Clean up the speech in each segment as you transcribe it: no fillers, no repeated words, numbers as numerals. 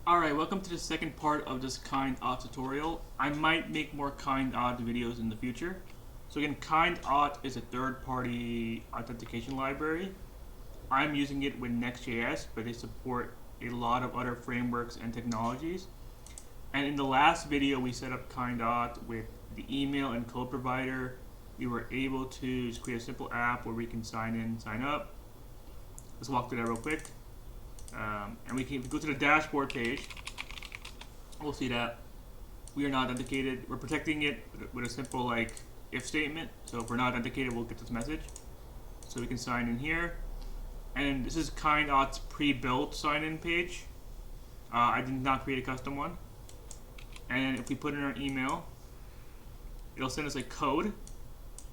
Alright, welcome to the second part of this Kinde Auth tutorial. I might make more Kinde Auth videos in the future. So again, Kinde Auth is a third-party authentication library. I'm using it with Next.js, but they support a lot of other frameworks and technologies. And in the last video, we set up Kinde Auth with the email and code provider. We were able to just create a simple app where we can sign in, sign up. Let's walk through that real quick. And we can go to the dashboard page. We'll see that we are not authenticated. We're protecting it with a simple like if statement. So if we're not authenticated, we'll get this message. So we can sign in here. And this is Kinde Auth's pre-built sign-in page. I did not create a custom one. And if we put in our email, it'll send us a code.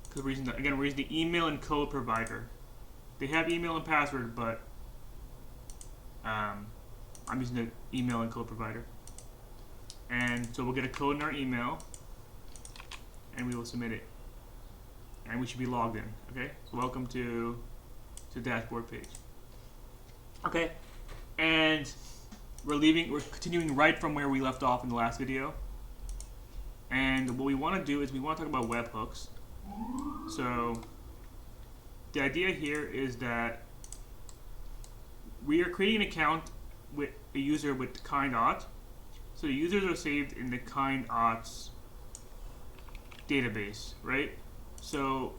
Because we're using the email and code provider. They have email and password, but I'm using the email and code provider. And so we'll get a code in our email and we will submit it. And we should be logged in. Okay? So welcome to the dashboard page. Okay. And we're continuing right from where we left off in the last video. And what we want to do is we want to talk about webhooks. So the idea here is that we are creating an account with a user with Kinde Auth. So the users are saved in the Kinde Auth's database, right? So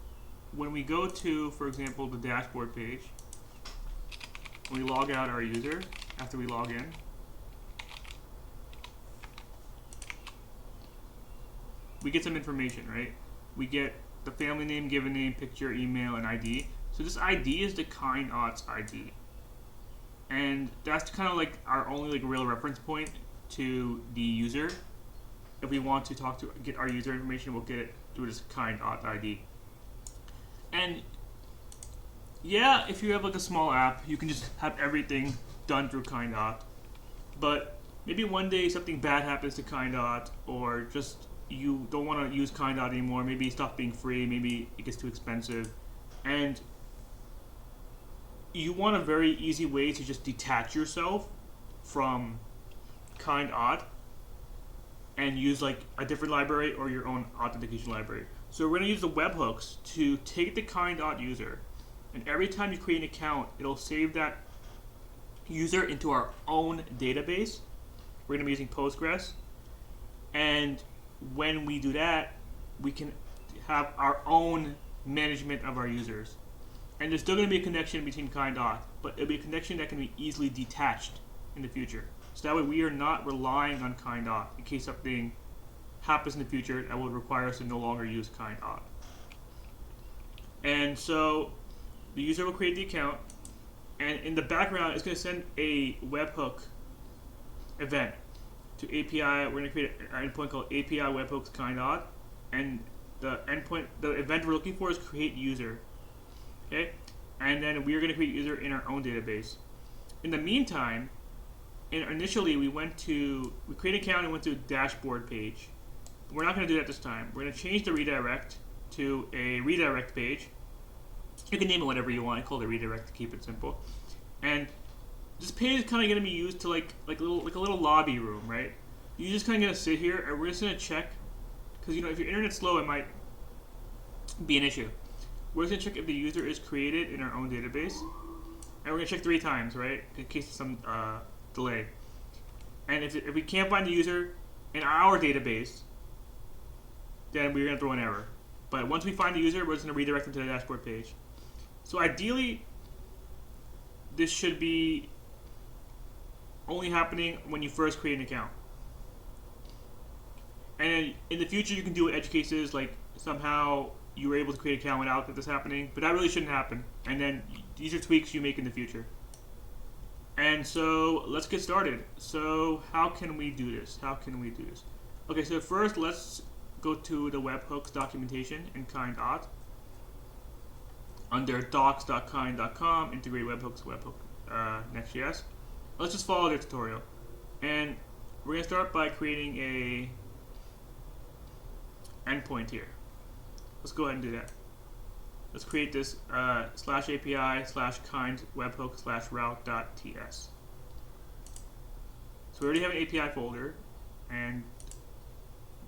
when we go to, for example, the dashboard page, when we log out our user, after we log in, we get some information, right? We get the family name, given name, picture, email, and ID. So this ID is the Kinde Auth's ID. And that's kind of like our only like real reference point to the user. If we want to get our user information, we'll get it through this Kinde Auth ID. And yeah, if you have like a small app, you can just have everything done through Kinde Auth. But maybe one day something bad happens to Kinde Auth, or just you don't want to use Kinde Auth anymore. Maybe it stops being free. Maybe it gets too expensive, and you want a very easy way to just detach yourself from Kinde Auth and use like a different library or your own authentication library. So we're going to use the webhooks to take the Kinde Auth user, and every time you create an account, it'll save that user into our own database. We're going to be using Postgres, and when we do that, we can have our own management of our users. And there's still going to be a connection between Kinde Auth, but it'll be a connection that can be easily detached in the future. So that way we are not relying on Kinde Auth in case something happens in the future that would require us to no longer use Kinde Auth. And so the user will create the account, and in the background it's going to send a webhook event to API. We're going to create an endpoint called API Webhooks Kinde Auth, and the event we're looking for is create user. Okay, and then we are going to create user in our own database. In the meantime, initially we created an account and went to a dashboard page. We're not going to do that this time. We're going to change the redirect to a redirect page. You can name it whatever you want. I call it redirect to keep it simple. And this page is kind of going to be used to like a little lobby room, right? You're just kind of going to sit here, and we're just going to check, because if your internet's slow, it might be an issue. We're going to check if the user is created in our own database, and we're going to check 3 times, right, in case of some delay. And if we can't find the user in our database, then we're going to throw an error. But once we find the user, we're just going to redirect them to the dashboard page. So ideally, this should be only happening when you first create an account. And in the future, you can do edge cases, like somehow you were able to create an account without this happening, but that really shouldn't happen. And then these are tweaks you make in the future. And so let's get started. So how can we do this? Okay, so first let's go to the webhooks documentation in Kinde Auth. Under docs.kinde.com, integrate webhooks, Next.js. Let's just follow the tutorial. And we're going to start by creating a endpoint here. Let's go ahead and do that. Let's create this /API/Kinde webhook/route.ts. So we already have an API folder, and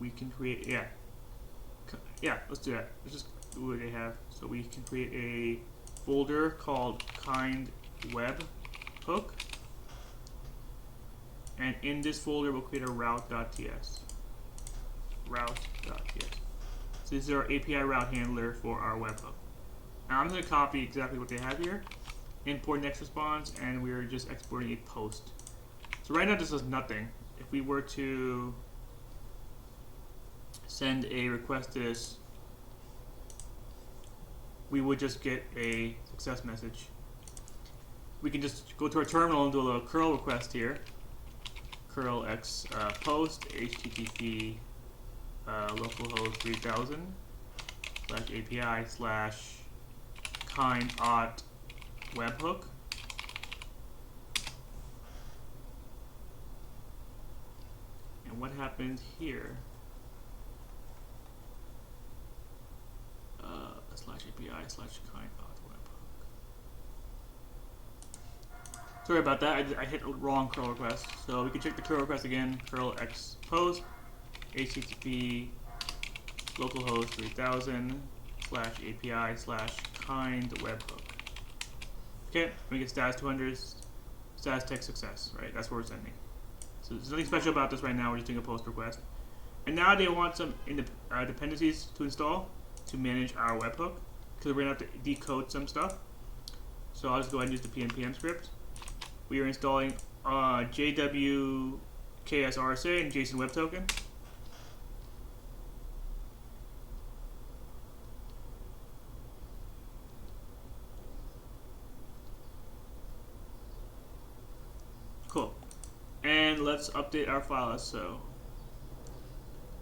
we can create, let's do that. Let's just do what they have. So we can create a folder called kind webhook, and in this folder we'll create a route.ts. Route.ts. So this is our API route handler for our webhook. Now I'm going to copy exactly what they have here, import next response, and we're just exporting a post. So right now this does nothing. If we were to send a request to this, we would just get a success message. We can just go to our terminal and do a little curl request here. Curl x post http localhost 3000 /API / Kinde Auth webhook. And what happens here? /API / Kinde Auth webhook. Sorry about that. I hit a wrong curl request. So we can check the curl request again. Curl x post http localhost 3000 /API / Kinde webhook. Okay, we get status 200, status tech success, right? That's what we're sending. So there's nothing special about this right now. We're just doing a post request. And now they want some dependencies to install to manage our webhook, because we're going to have to decode some stuff. So I'll just go ahead and use the pnpm script. We are installing JWKS RSA and JSON Web Token. Cool. And let's update our file. So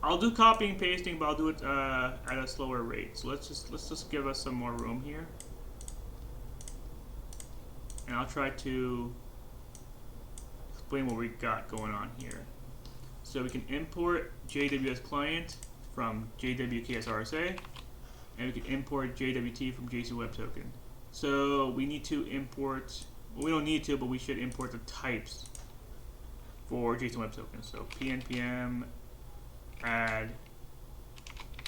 I'll do copying and pasting, but I'll do it at a slower rate. So let's just give us some more room here, and I'll try to explain what we got going on here. So we can import JWS client from JWKS RSA, and we can import JWT from JSON Web Token. So we need to import. Well, we don't need to, but we should import the types for JSON Web Token. So pnpm add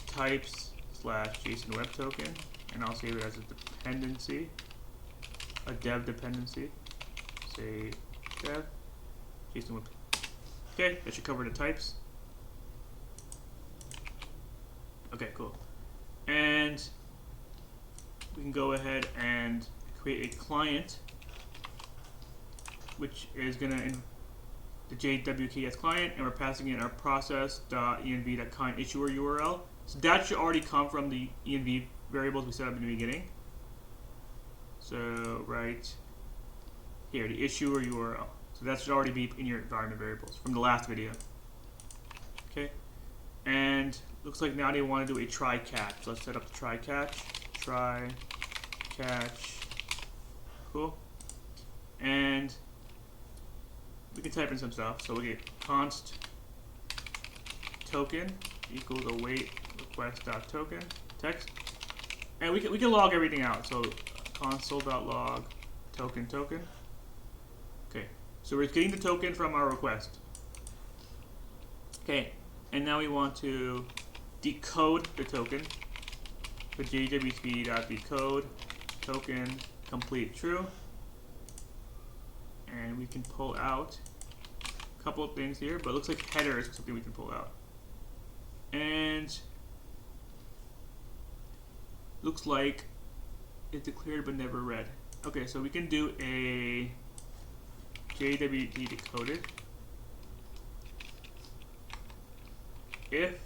types /JSON Web Token, and I'll save it as a dependency, a dev dependency. Say dev JSON Web Token. Okay, that should cover the types. Okay, cool. And we can go ahead and create a client, which is going to the JWKS client, and we're passing in our process.env.kind issuer URL. So that should already come from the env variables we set up in the beginning. So right here, the issuer URL. So that should already be in your environment variables from the last video. Okay, and looks like now they want to do a try catch. So let's set up the try catch. Try catch. Cool. And we can type in some stuff. So we get const token equals await request.token text, and we can log everything out. So console.log token. Okay, so we're getting the token from our request. Okay, and now we want to decode the token. So jwt.decode token complete true. And we can pull out a couple of things here, but it looks like header is something we can pull out. And looks like it's declared but never read. Okay, so we can do a JWT decoded if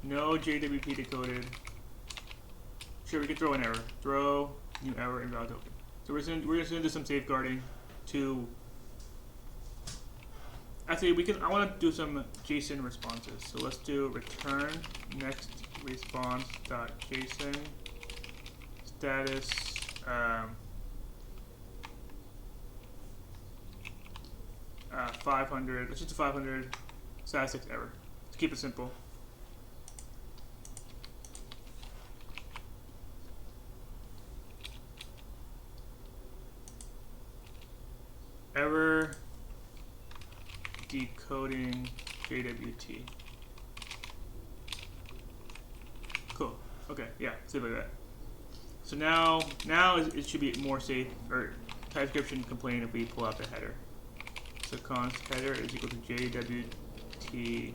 no JWT decoded. Sure, we can throw an error. Throw new error invalid token. So we're just gonna do some safeguarding to. Actually, I want to do some JSON responses. So let's do return next response.json status 500. Let's just do 500 status 6 error to keep it simple. Error decoding JWT. Cool. Okay, yeah, save like that. So now it should be more safe, or TypeScript shouldn't complain if we pull out the header. So const header is equal to JWT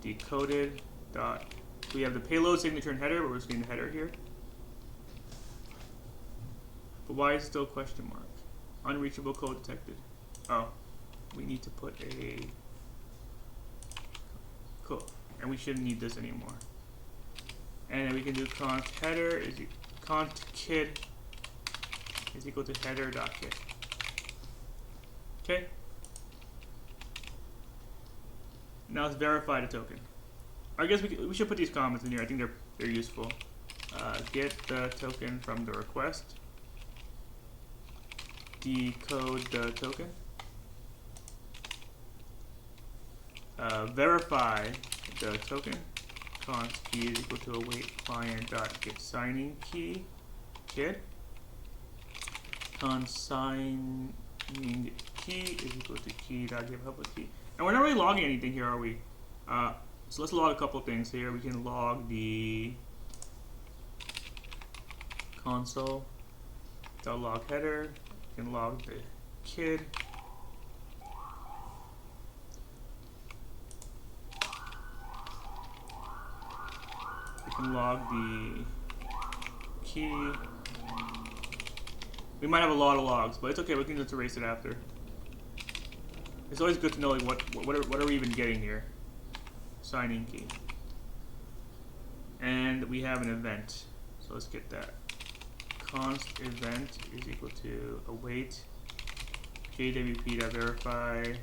decoded dot. We have the payload signature and header, but we're just getting the header here. But why is it still question mark? Unreachable code detected. Oh, we need to put a. Cool. And we shouldn't need this anymore. And then we can do const header is const kid is equal to header dot kid. Okay. Now let's verify the token. I guess we should put these comments in here. I think they're useful. Get the token from the request. Decode the token. Verify the token. Const key is equal to await client dot get signing key kid. Const signing key is equal to key dot get public key. And we're not really logging anything here, are we? So let's log a couple things here. We can log the console.log header. We can log the kid. We can log the key. We might have a lot of logs, but it's okay. We can just erase it after. It's always good to know like what are we even getting here. Signing key. And we have an event. So let's get that. Const event is equal to await jwp.verify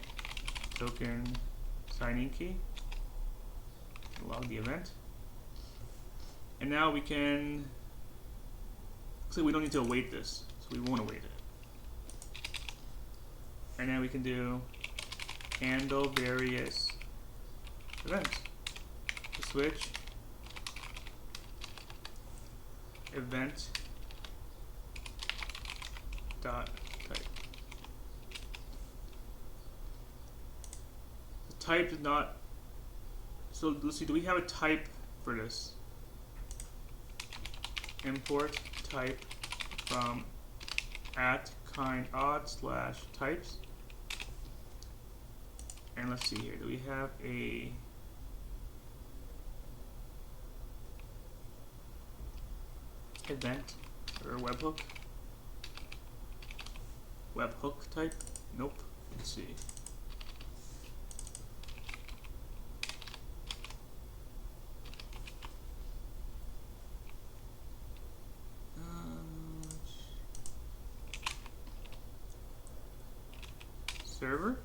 token signing key. Log the event. And now we can, looks like we don't need to await this, so we won't await it. And then we can do handle various events. Switch event dot type. The type is not. So let's see. Do we have a type for this? Import type from @Kinde Auth / types. And let's see here. Do we have a event or webhook? Webhook type? Nope. Let's see. Server.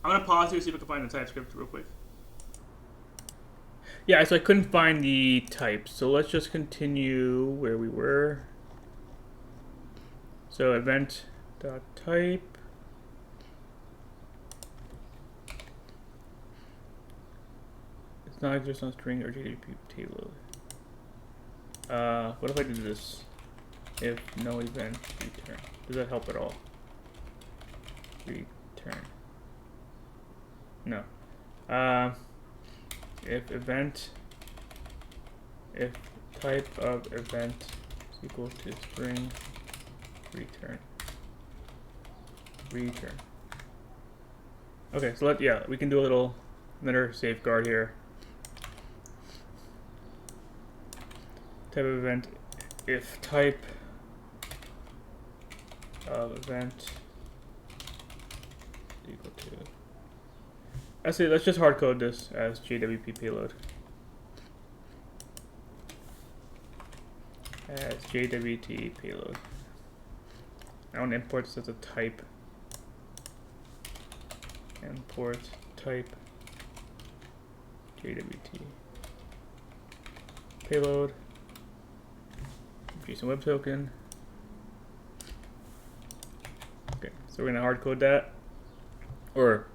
I'm gonna pause here to see if I can find the TypeScript real quick. Yeah, so I couldn't find the type, so let's just continue where we were. So event.type. It's not just on string or JWT payload. What if I do this? If no event, return. Does that help at all? Return. No. If event, if type of event is equal to string, return. Return. Okay, so we can do another safeguard here. Type of event, if type of event equal to. Actually, let's just hard code this as JWP payload. As JWT payload. I want to import this as a type. Import type JWT payload. JSON web token. Okay, so we're gonna hard code that, or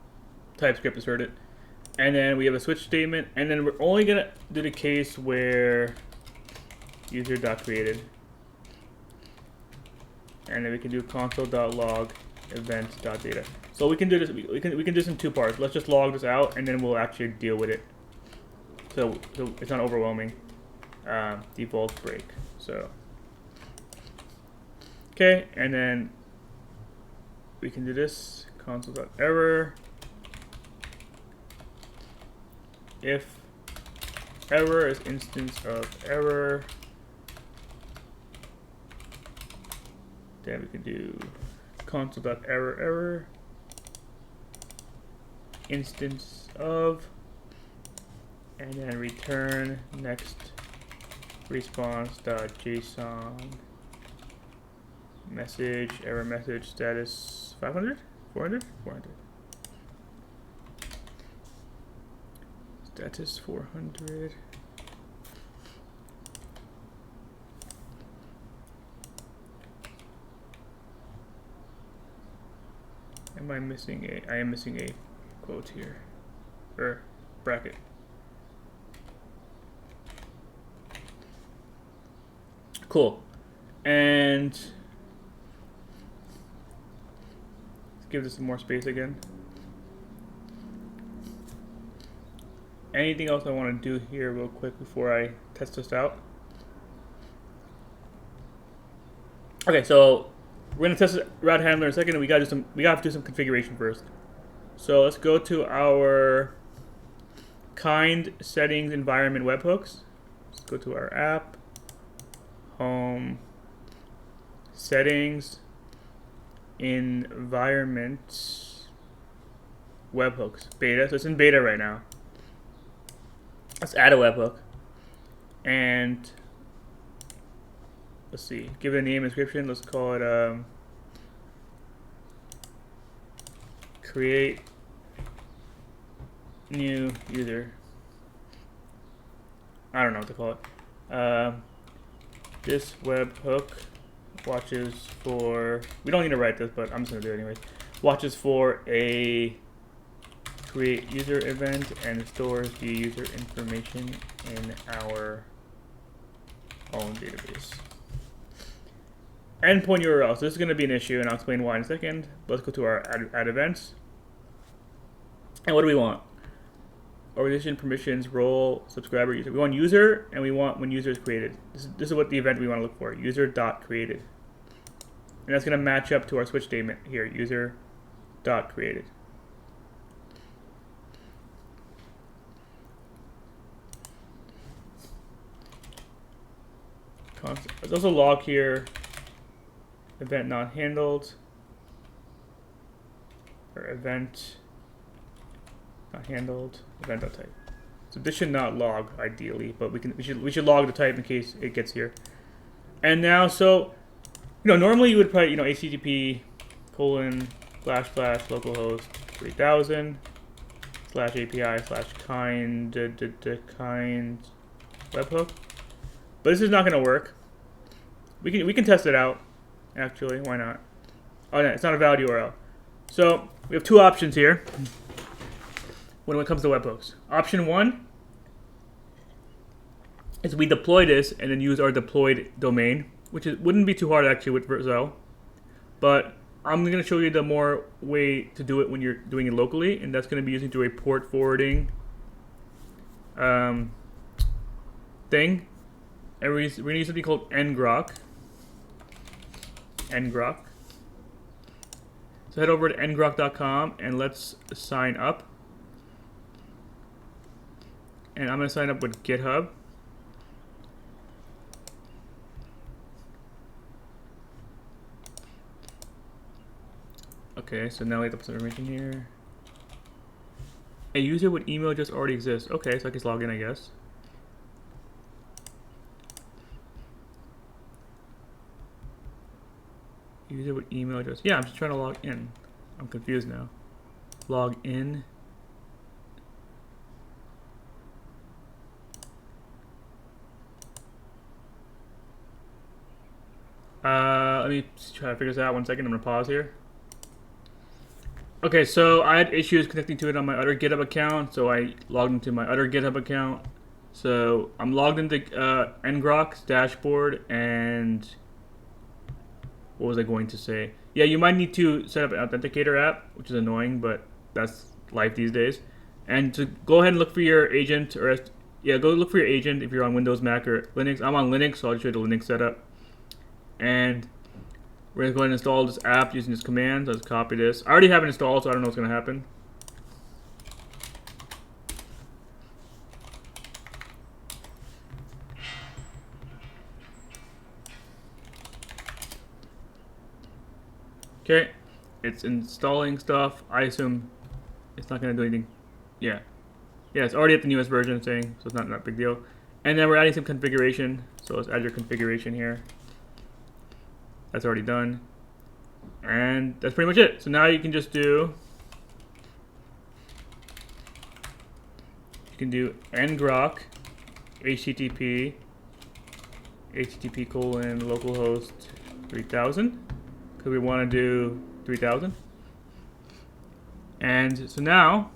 TypeScript assert it, and then we have a switch statement, and then we're only gonna do the case where user.created. and then we can do console.log event.data. So we can do this. We can do this in two parts. Let's just log this out, and then we'll actually deal with it. So it's not overwhelming. Default break. So okay, and then we can do this console.error. If error is instance of error, then we can do console.error instance of, and then return next response.json message error message status 500 400 400 status 400. Am I missing a? I am missing a quote here, or bracket. Cool. And let's give this some more space again. Anything else I want to do here real quick before I test this out? Okay, so we're gonna test route handler in a second, and we gotta do some configuration first. So let's go to our kind settings environment webhooks. Let's go to our app, home, settings, environment, webhooks, beta. So it's in beta right now. Let's add a webhook, and let's see. Give it a name and description. Let's call it create new user. I don't know what to call it. This webhook watches for. We don't need to write this, but I'm just gonna do it anyways. Watches for a create user event and stores the user information in our own database. Endpoint URL. So this is going to be an issue, and I'll explain why in a second. Let's go to our add events. And what do we want? Organization permissions, role, subscriber, user. We want user, and we want when user is created. This is what the event we want to look for. User.created. And that's going to match up to our switch statement here. User.created. Let's also log here event not handled, or event not handled, event.type. So this should not log ideally, but we should log the type in case it gets here. And now, so normally you would put HTTP ://localhost 3000 /API/kind webhook. But this is not going to work. We can test it out. Actually, why not? Oh no, it's not a valid URL. So we have two options here when it comes to webhooks. Option one is we deploy this and then use our deployed domain, which wouldn't be too hard actually with Vercel. But I'm going to show you the more way to do it when you're doing it locally, and that's going to be using through a port forwarding thing. And we're going to use something called ngrok. So head over to ngrok.com and let's sign up. And I'm going to sign up with GitHub. Okay, so now we have to put some information here. A user with email address already exists. Okay, so I can just log in, I guess. User with email address. Yeah, I'm just trying to log in. I'm confused now. Log in. Let me try to figure this out 1 second. I'm gonna pause here. Okay, so I had issues connecting to it on my other GitHub account, so I logged into my other GitHub account. So I'm logged into ngrok's dashboard, and what was I going to say? Yeah, you might need to set up an authenticator app, which is annoying, but that's life these days. And to go ahead and look for your agent, or yeah, go look for your agent if you're on Windows, Mac, or Linux. I'm on Linux, so I'll show you the Linux setup. And we're going to go ahead and install this app using this command. Let's copy this. I already have it installed, so I don't know what's going to happen. Okay, it's installing stuff. I assume it's not going to do anything. Yeah, it's already at the newest version saying, so it's not that big deal. And then we're adding some configuration. So let's add your configuration here. That's already done. And that's pretty much it. So now you can just do, you can do ngrok http localhost 3000, because we want to do 3000. And so now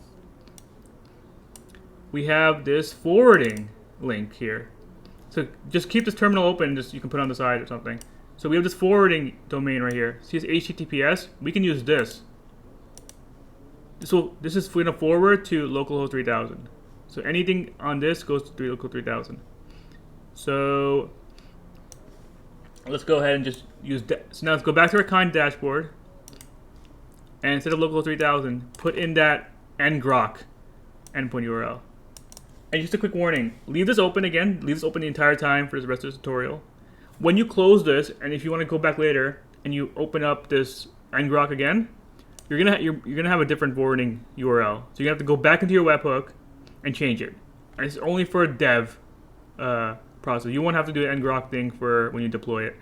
we have this forwarding link here. So just keep this terminal open, just you can put it on the side or something. So we have this forwarding domain right here. See this HTTPS? We can use this. So this is going to forward to localhost 3000. So anything on this goes to local 3000. So let's go ahead and just use that. So now let's go back to our Kinde dashboard. And instead of localhost 3000, put in that ngrok endpoint URL. And just a quick warning, leave this open again. Leave this open the entire time for the rest of this tutorial. When you close this, and if you want to go back later and you open up this ngrok again, you're gonna have a different forwarding URL. So you have to go back into your webhook and change it. And it's only for a dev process. You won't have to do the ngrok thing for when you deploy it.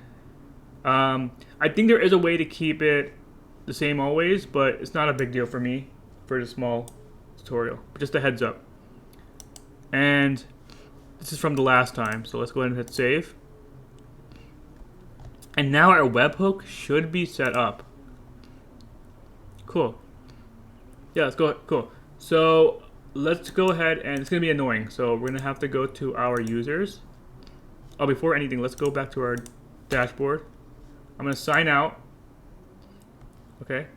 I think there is a way to keep it the same always, but it's not a big deal for me for the small tutorial. But just a heads up. And this is from the last time, so let's go ahead and hit save. And now our webhook should be set up. Cool. Yeah, let's go. Cool. So let's go ahead, and it's going to be annoying. So we're going to have to go to our users. Oh, before anything, let's go back to our dashboard. I'm going to sign out. Okay.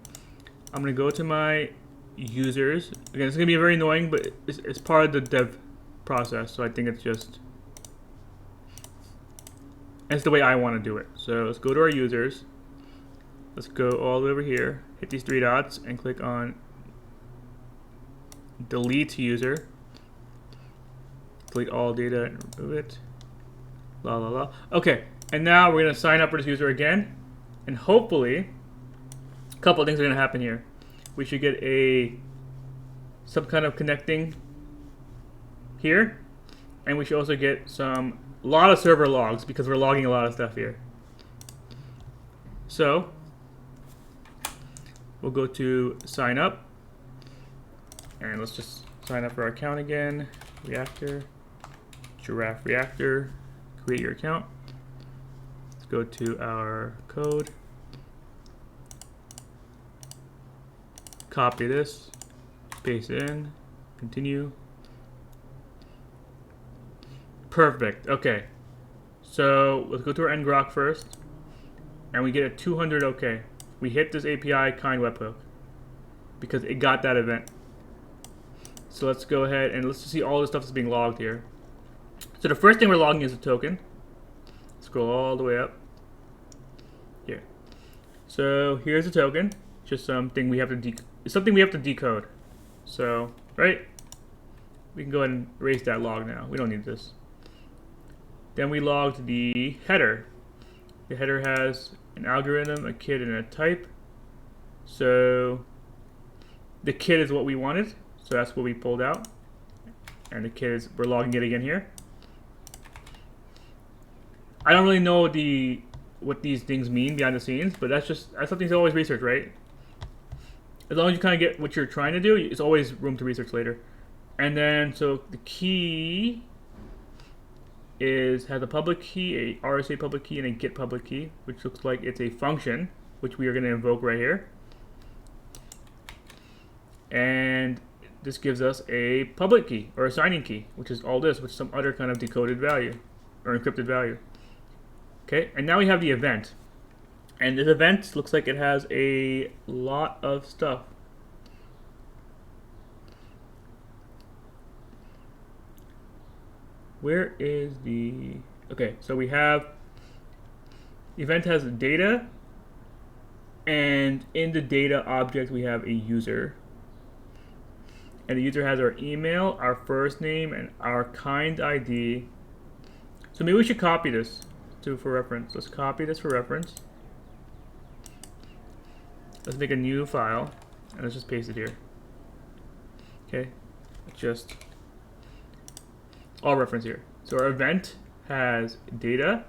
I'm going to go to my users. Again, it's going to be very annoying, but it's part of the dev process. So I think it's just... That's the way I want to do it. So let's go to our users. Let's go all the way over here. Hit these three dots and click on delete user. Delete all data and remove it. La la la. Okay, and now we're going to sign up for this user again. And hopefully, a couple of things are going to happen here. We should get some kind of connecting here. And we should also get a lot of server logs, because we're logging a lot of stuff here. So we'll go to sign up, and let's just sign up for our account again. Reactor, giraffe reactor, create your account. Let's go to our code, copy this, paste it in, continue. Perfect. Okay. So let's go to our ngrok first, and we get a 200 OK. We hit this API Kinde webhook because it got that event. So let's go ahead and let's see all the stuff that's being logged here. So the first thing we're logging is a token. Scroll all the way up here. So here's a token. Just something we have to decode. So right, we can go ahead and erase that log now. We don't need this. Then we logged the header. The header has an algorithm, a kid, and a type. So the kid is what we wanted. So that's what we pulled out. And the kid is, we're logging it again here. I don't really know what these things mean behind the scenes, but that's something to always research, right? As long as you kind of get what you're trying to do, it's always room to research later. And then, so the key has a public key, a RSA public key, and a get public key, which looks like it's a function, which we are going to invoke right here. And this gives us a public key, or a signing key, which is all this, with some other kind of decoded value, or encrypted value. Okay, and now we have the event. And this event looks like it has a lot of stuff. Where is the... Okay, so we have... Event has data, and in the data object we have a user. And the user has our email, our first name, and our kind ID. So maybe we should copy this for reference. Let's copy this for reference. Let's make a new file, and let's just paste it here. Okay, just all reference here. So our event has data,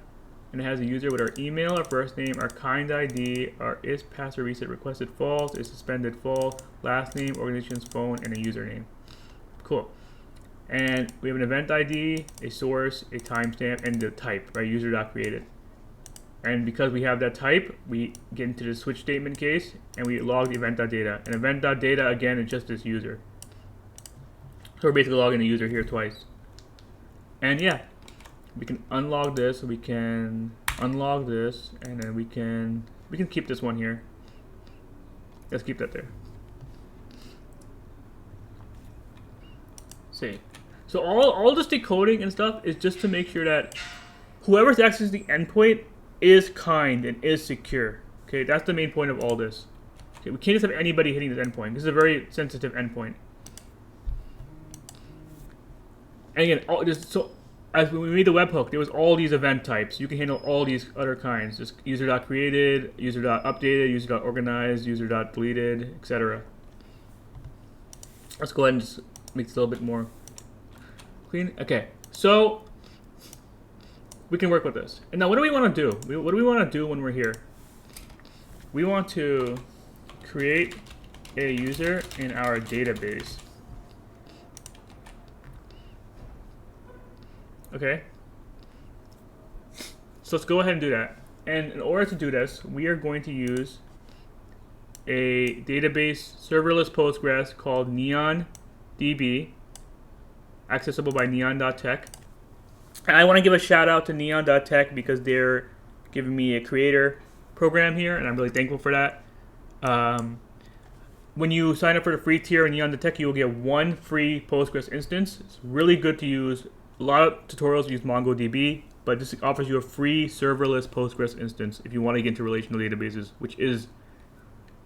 and it has a user with our email, our first name, our kind ID, our is password reset requested false, is suspended false, last name, organization's phone, and a username. Cool. And we have an event ID, a source, a timestamp, and the type, right? User.created. And because we have that type, we get into the switch statement case, and we log the event.data. And event.data, again, is just this user. So we're basically logging the user here twice. And yeah, we can unlog this, we can unlog this, and then we can keep this one here. Let's keep that there. Save. So all this decoding and stuff is just to make sure that whoever's accessing the endpoint is kind and is secure. Okay, that's the main point of all this. Okay, we can't just have anybody hitting this endpoint. This is a very sensitive endpoint. And again, so as we made the webhook, there was all these event types. You can handle all these other kinds. Just user.created, user.updated, user.organized, user.deleted, etc. Let's go ahead and just make this a little bit more clean. Okay, so we can work with this. And now what do we want to do? What do we want to do when we're here? We want to create a user in our database. Okay. So let's go ahead and do that. And in order to do this, we are going to use a database serverless Postgres called Neon.db, accessible by Neon.tech. And I want to give a shout out to Neon.tech because they're giving me a creator program here, and I'm really thankful for that. When you sign up for the free tier in Neon.tech, you will get one free Postgres instance. It's really good to use. A lot of tutorials use MongoDB, but this offers you a free serverless Postgres instance if you want to get into relational databases, which is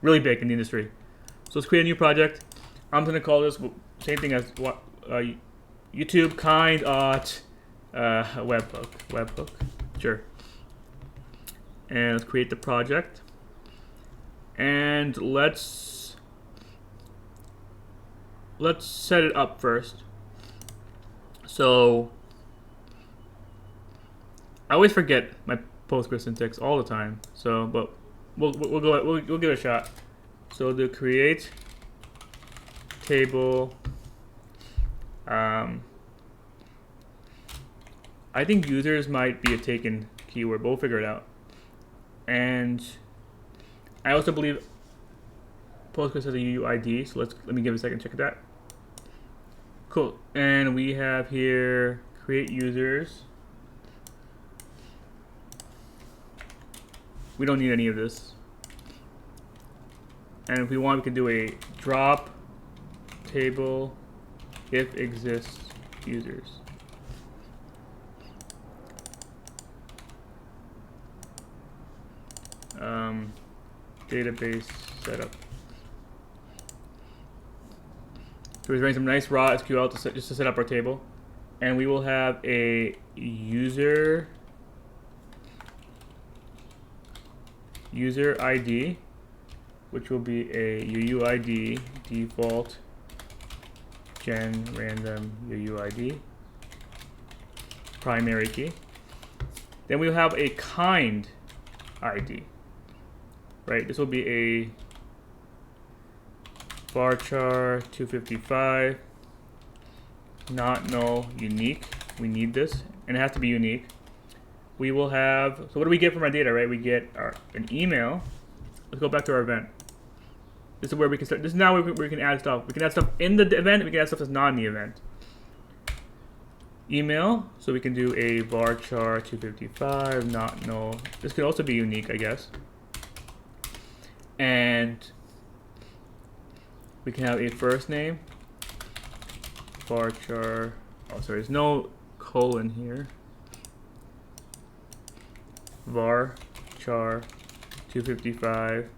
really big in the industry. So let's create a new project. I'm going to call this same thing as YouTube Kinde Auth webhook. Sure. And let's create the project. And let's set it up first. So I always forget my Postgres syntax all the time. So, but we'll give it a shot. So the create table. I think users might be a taken keyword, but we'll figure it out. And I also believe Postgres has a UUID, so let me give it a second, check that. Cool. And we have here create users. We don't need any of this. And if we want, we can do a drop table if exists users. Database setup. So we're running some nice raw SQL just to set up our table. And we will have a user ID, which will be a UUID default gen random UUID primary key. Then we'll have a kind ID. Right, this will be a varchar 255 not null unique. We need this, and it has to be unique. We will have, so what do we get from our data, right? We get an email. Let's go back to our event. This is where we can start. This is now where we can add stuff. We can add stuff in the event. We can add stuff that's not in the event. Email. So we can do a varchar 255 not null. This could also be unique, I guess. And we can have a first name, varchar. Oh, sorry, there's no colon here. Varchar 255.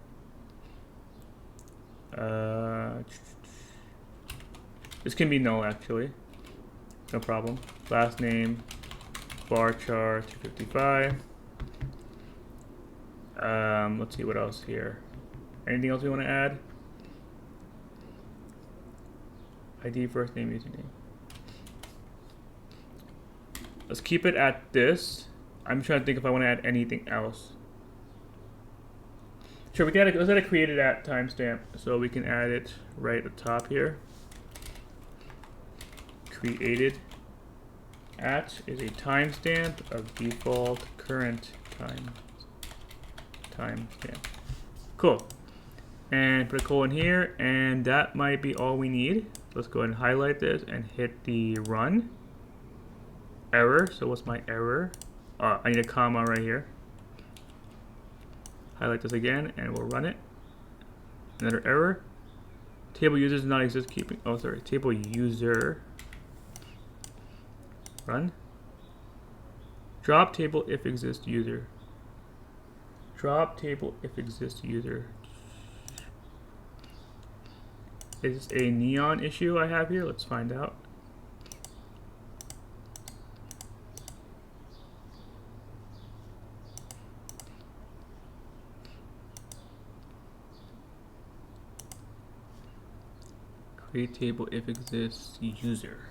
This can be null actually, no problem. Last name, varchar 255. Let's see what else here. Anything else we want to add? ID, first name, username. Let's keep it at this. I'm trying to think if I want to add anything else. Sure, we can add let's add a created at timestamp, so we can add it right at the top here. Created at is a timestamp of default current timestamp. Cool. And put a colon here, and that might be all we need. Let's go ahead and highlight this and hit the run. Error. So what's my error? I need a comma right here. Highlight this again, and we'll run it. Another error. Table users does not exist. Keeping. Oh, sorry. Table user. Run. Drop table if exists user. Drop table if exists user. Is this a Neon issue I have here? Let's find out. Create table if exists user.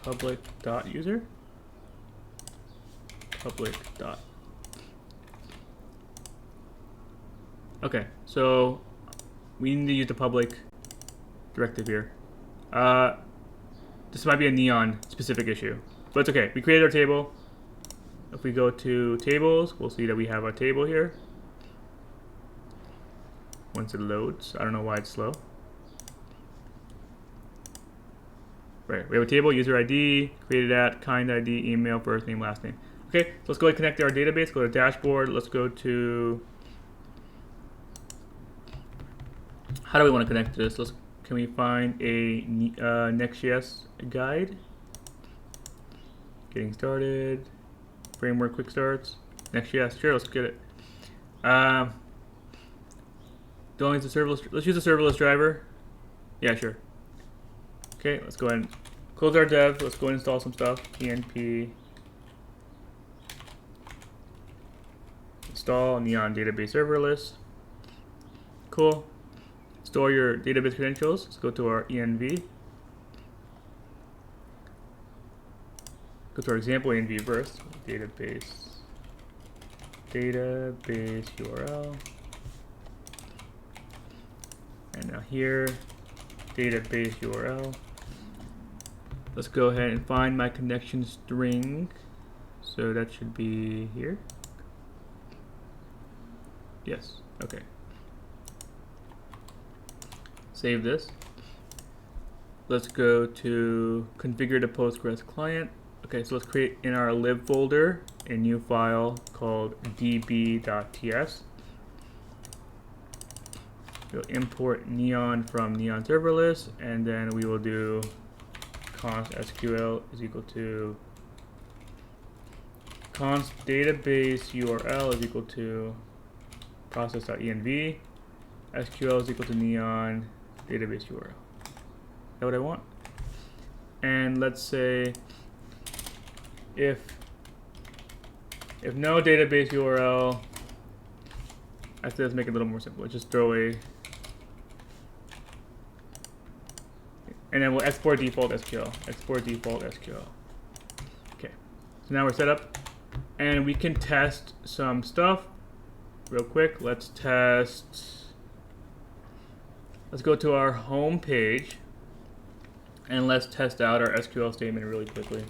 Public dot user. Public dot. Okay, so we need to use the public directive here. This might be a Neon specific issue, but it's okay. We created our table. If we go to tables, we'll see that we have our table here. Once it loads, I don't know why it's slow. Right, we have a table, user ID, created at, kind ID, email, first name, last name. Okay, so let's go ahead and connect to our database, go to dashboard, let's go to, how do we want to connect to this? Can we find a Next.js guide? Getting started, framework quick starts, Next.js, sure, let's get it. Don't use the serverless, let's use the serverless driver. Yeah, sure. Okay, let's go ahead and close our dev. Let's go and install some stuff. PNP install Neon database serverless. Cool. Store your database credentials. Let's go to our env. Go to our example env first. Database URL. And now here, database URL. Let's go ahead and find my connection string. So that should be here. Yes, okay. Save this. Let's go to configure the Postgres client. Okay, so let's create in our lib folder a new file called db.ts. We'll import Neon from Neon serverless, and then we will do const SQL is equal to const database URL is equal to process.env. SQL is equal to Neon database URL. Is that what I want? And let's say if no database URL, actually let's make it a little more simple. Let's just throw a, and then we'll export default SQL. Export default SQL. Okay, so now we're set up, and we can test some stuff real quick. Let's test. Let's go to our home page, and let's test out our SQL statement really quickly.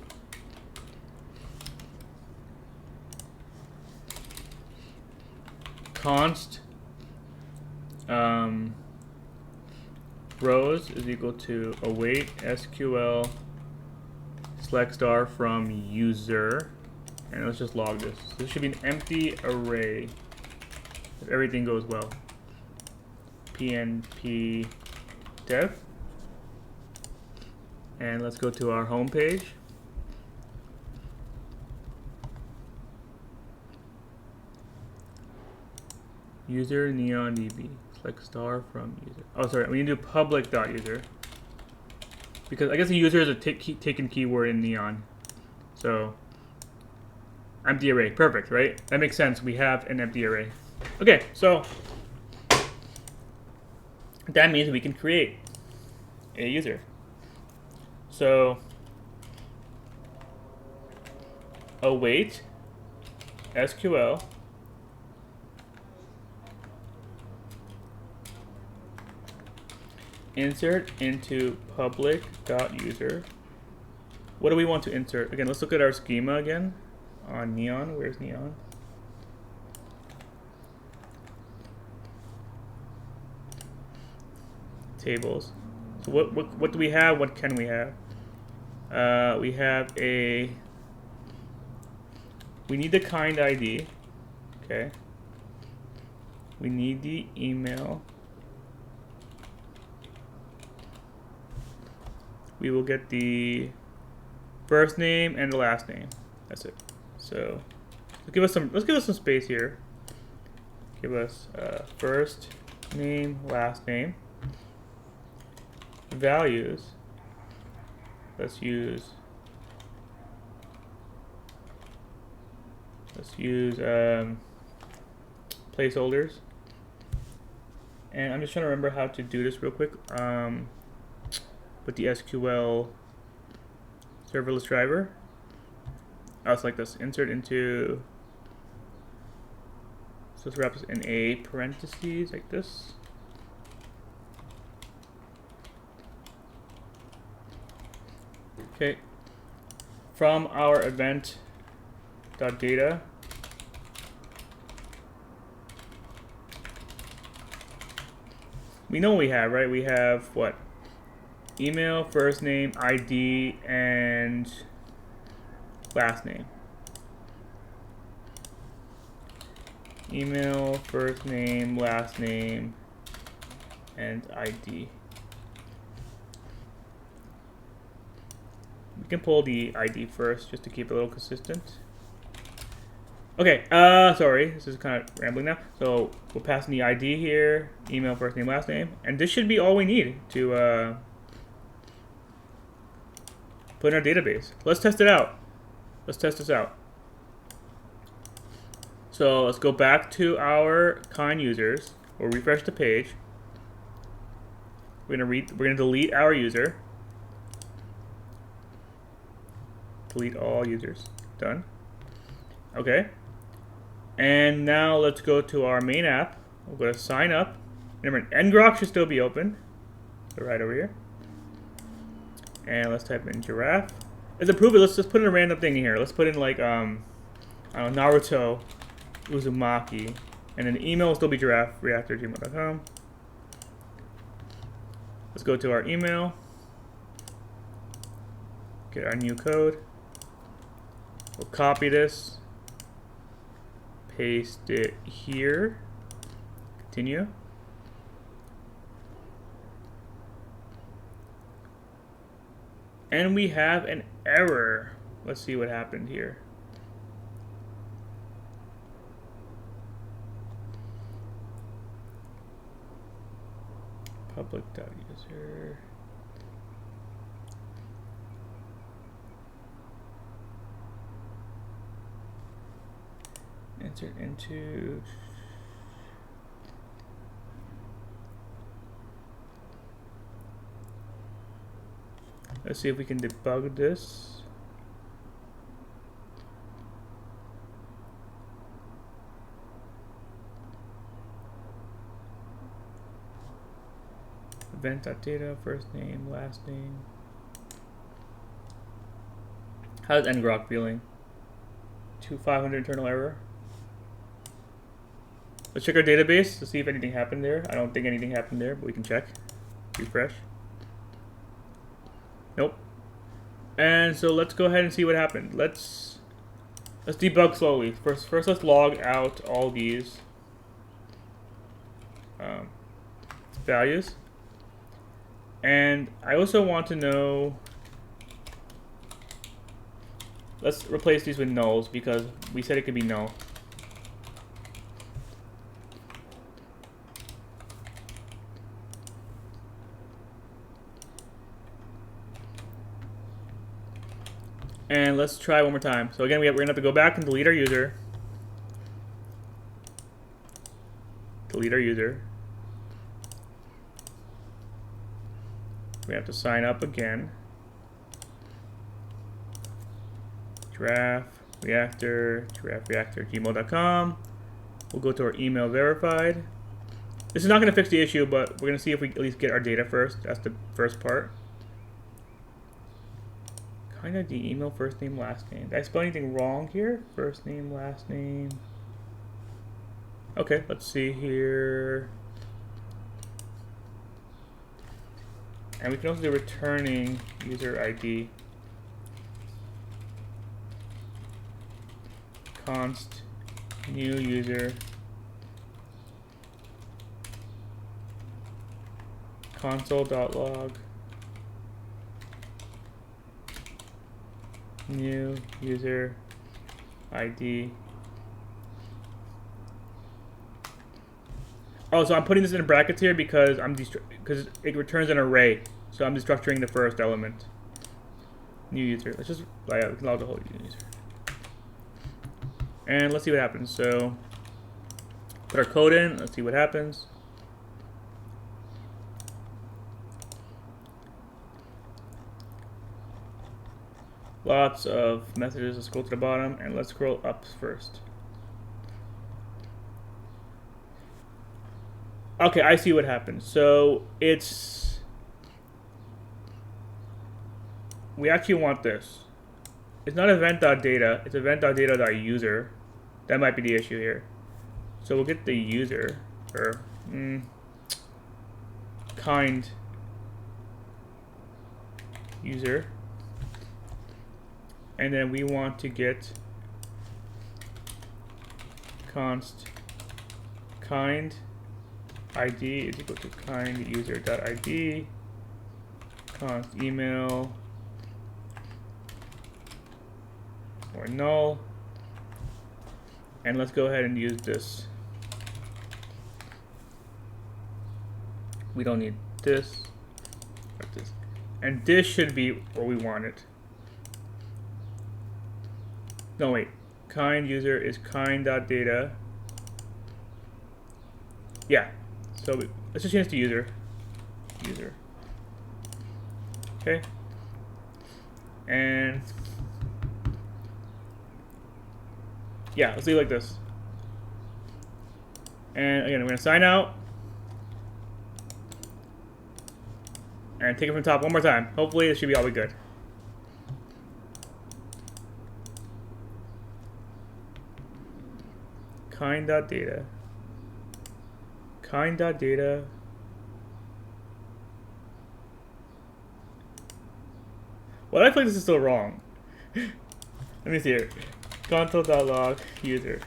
Const rows is equal to await SQL select star from user, and let's just log this. This should be an empty array if everything goes well. pnp dev. And let's go to our home page. User neon.db. Select star from user. Oh, sorry. We need to do public.user. Because I guess the user is a taken keyword in Neon. So, empty array. Perfect, right? That makes sense. We have an empty array. Okay, so that means we can create a user. So, await SQL insert into public.user. What do we want to insert? Again, let's look at our schema again on Neon. Where's Neon? Tables. So what do we have? What can we have? We have we need the kind ID. Okay. We need the email. We will get the first name and the last name. That's it. So let's give us some space here. Give us first name, last name. Values. Let's use placeholders. And I'm just trying to remember how to do this real quick. With the SQL serverless driver. Oh, it's like this. Insert into. So let's wrap this in a parentheses like this. Okay. From our event.data. We know what we have, right? We have what? Email, first name, ID, and last name. Email, first name, last name, and ID. We can pull the ID first just to keep it a little consistent. Okay, sorry, this is kind of rambling now. So we're passing the ID here, email, first name, last name, and this should be all we need to put in our database. Let's test it out. Let's test this out. So let's go back to our kind users. We'll refresh the page. We're gonna delete our user. Delete all users. Done. Okay. And now let's go to our main app. We'll go to sign up. Remember, ngrok should still be open. So right over here. And let's type in giraffe. Let's approve it. Let's just put in a random thing here. Let's put in like I don't know, Naruto Uzumaki. And then the email will still be giraffereactor@gmail.com. Let's go to our email. Get our new code. We'll copy this. Paste it here. Continue. And we have an error. Let's see what happened here. Public.user. Insert into. Let's see if we can debug this. Event.data, first name, last name. How's ngrok feeling? 500 internal error. Let's check our database to see if anything happened there. I don't think anything happened there, but we can check. Refresh. Nope. And so let's go ahead and see what happened. Let's debug slowly. First let's log out all these. values. And I also want to know, let's replace these with nulls because we said it could be null. And let's try one more time. So again, we're gonna have to go back and delete our user. Delete our user. We have to sign up again. Giraffe Reactor, gmail.com. We'll go to our email verified. This is not going to fix the issue, but we're going to see if we at least get our data first. That's the first part. Kind of the email, first name, last name. Did I spell anything wrong here? First name, last name. Okay, let's see here. And we can also do returning user ID. Const new user console.log new user ID. Oh, so I'm putting this in brackets here because because it returns an array. So I'm destructuring the first element. New user. Let's just log the whole user. And let's see what happens. So put our code in. Let's see what happens. Lots of messages. Let's scroll to the bottom and let's scroll up first. Okay, I see what happened. So we actually want this. It's not event.data, it's event.data.user. That might be the issue here. So we'll get the user, or kind user. And then we want to get const kind ID is equal to kind user.id, const email or null, and let's go ahead and use this. We don't need this, but this, and this should be where we want it. No, wait, kind user is kind.data. Yeah, so let's just change to user. Okay, and yeah, let's leave it like this. And again, I'm going to sign out. And take it from the top one more time. Hopefully, this should be all be good. Kind.data. Kind.data. Well, I feel like this is still wrong. Let me see here. Console.log user.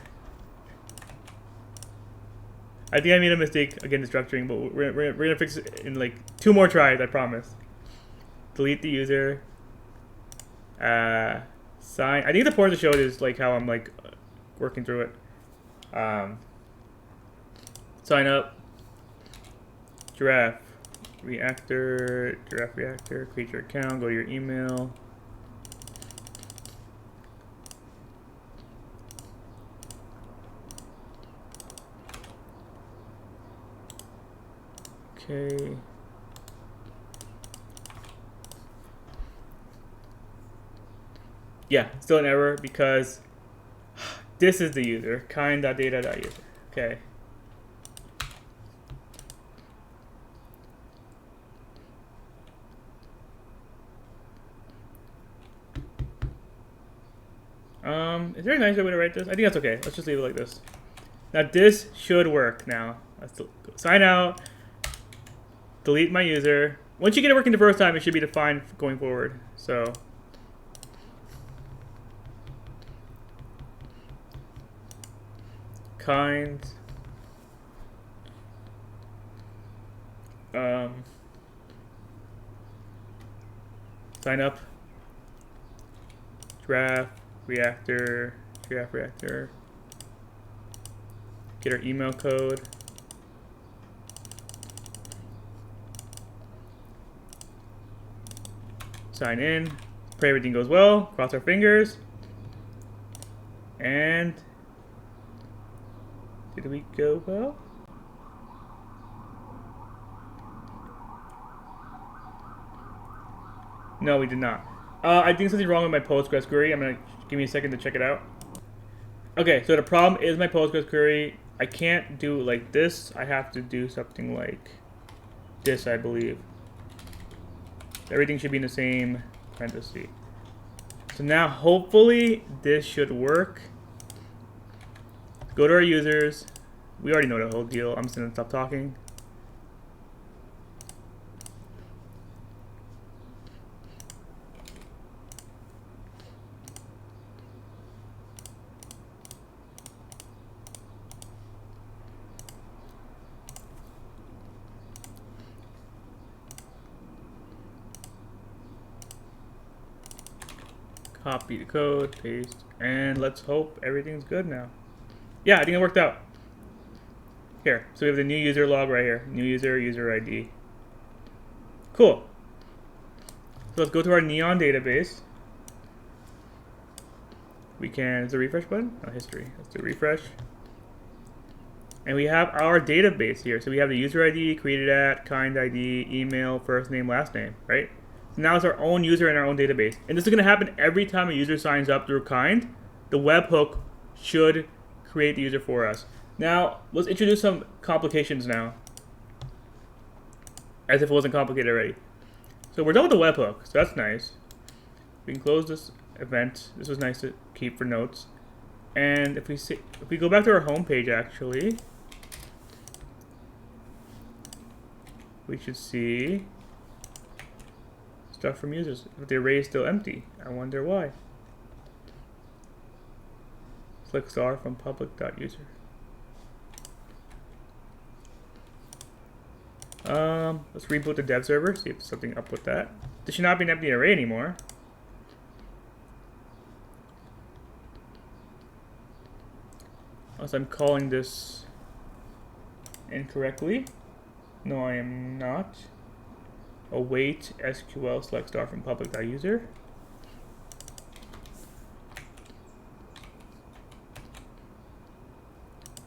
I think I made a mistake again destructuring, but we're gonna fix it in like 2 more tries, I promise. Delete the user. Sign. I think the point to show it is like how I'm like working through it. Sign up. Giraffe Reactor. Create your account. Go to your email. Okay. Yeah, still an error because this is the user, kind.data.user. Okay. Is there a nicer way to write this? I think that's okay. Let's just leave it like this. Now this should work now. Let's sign out. Delete my user. Once you get it working the first time, it should be defined going forward. So kind sign up, giraffe reactor, get our email code. Sign in, pray everything goes well, cross our fingers, and did we go well? No, we did not. I think something's wrong with my Postgres query. Give me a second to check it out. Okay, so the problem is my Postgres query. I can't do it like this. I have to do something like this, I believe. Everything should be in the same parenthesis. So now, hopefully, this should work. Go to our users. We already know the whole deal. I'm just gonna stop talking. Copy the code, paste, and let's hope everything's good now. Yeah, I think it worked out. Here, so we have the new user log right here. New user, user ID. Cool. So let's go to our Neon database. We can, is there a refresh button? Oh, history. Let's do refresh. And we have our database here. So we have the user ID, created at, kind ID, email, first name, last name, right? So now it's our own user in our own database. And this is going to happen every time a user signs up through kind. The webhook should create the user for us. Now, let's introduce some complications now. As if it wasn't complicated already. So we're done with the webhook, so that's nice. We can close this event. This was nice to keep for notes. And if we go back to our home page, actually, we should see stuff from users. But the array is still empty. I wonder why. Select star from public.user. Let's reboot the dev server, see if there's something up with that. This should not be an empty array anymore. Unless I'm calling this incorrectly. No, I am not. Await SQL select star from public.user.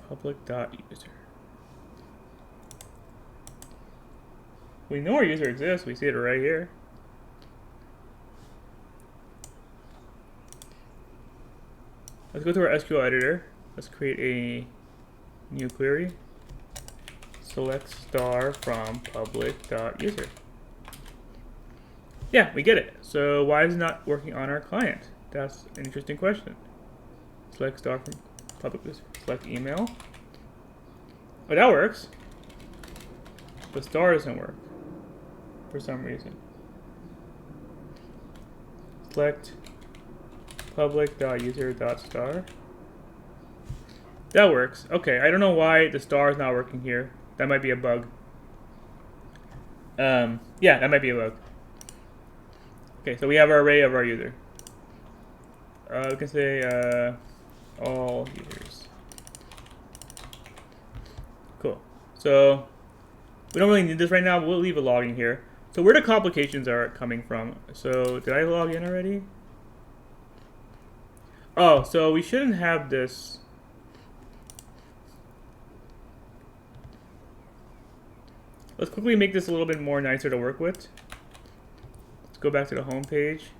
Public.user. We know our user exists. We see it right here. Let's go to our SQL editor. Let's create a new query. Select star from public.user. Yeah, we get it. So why is it not working on our client? That's an interesting question. Select star from public.user. Select email. Oh, that works. The star doesn't work for some reason. Select public.user.star. That works. Okay, I don't know why the star is not working here. That might be a bug. Yeah, that might be a bug. Okay, so we have our array of our user. We can say all users. Cool. So we don't really need this right now, but we'll leave a logging here. So where the complications are coming from. So did I log in already? Oh, so we shouldn't have this. Let's quickly make this a little bit more nicer to work with. Let's go back to the home page.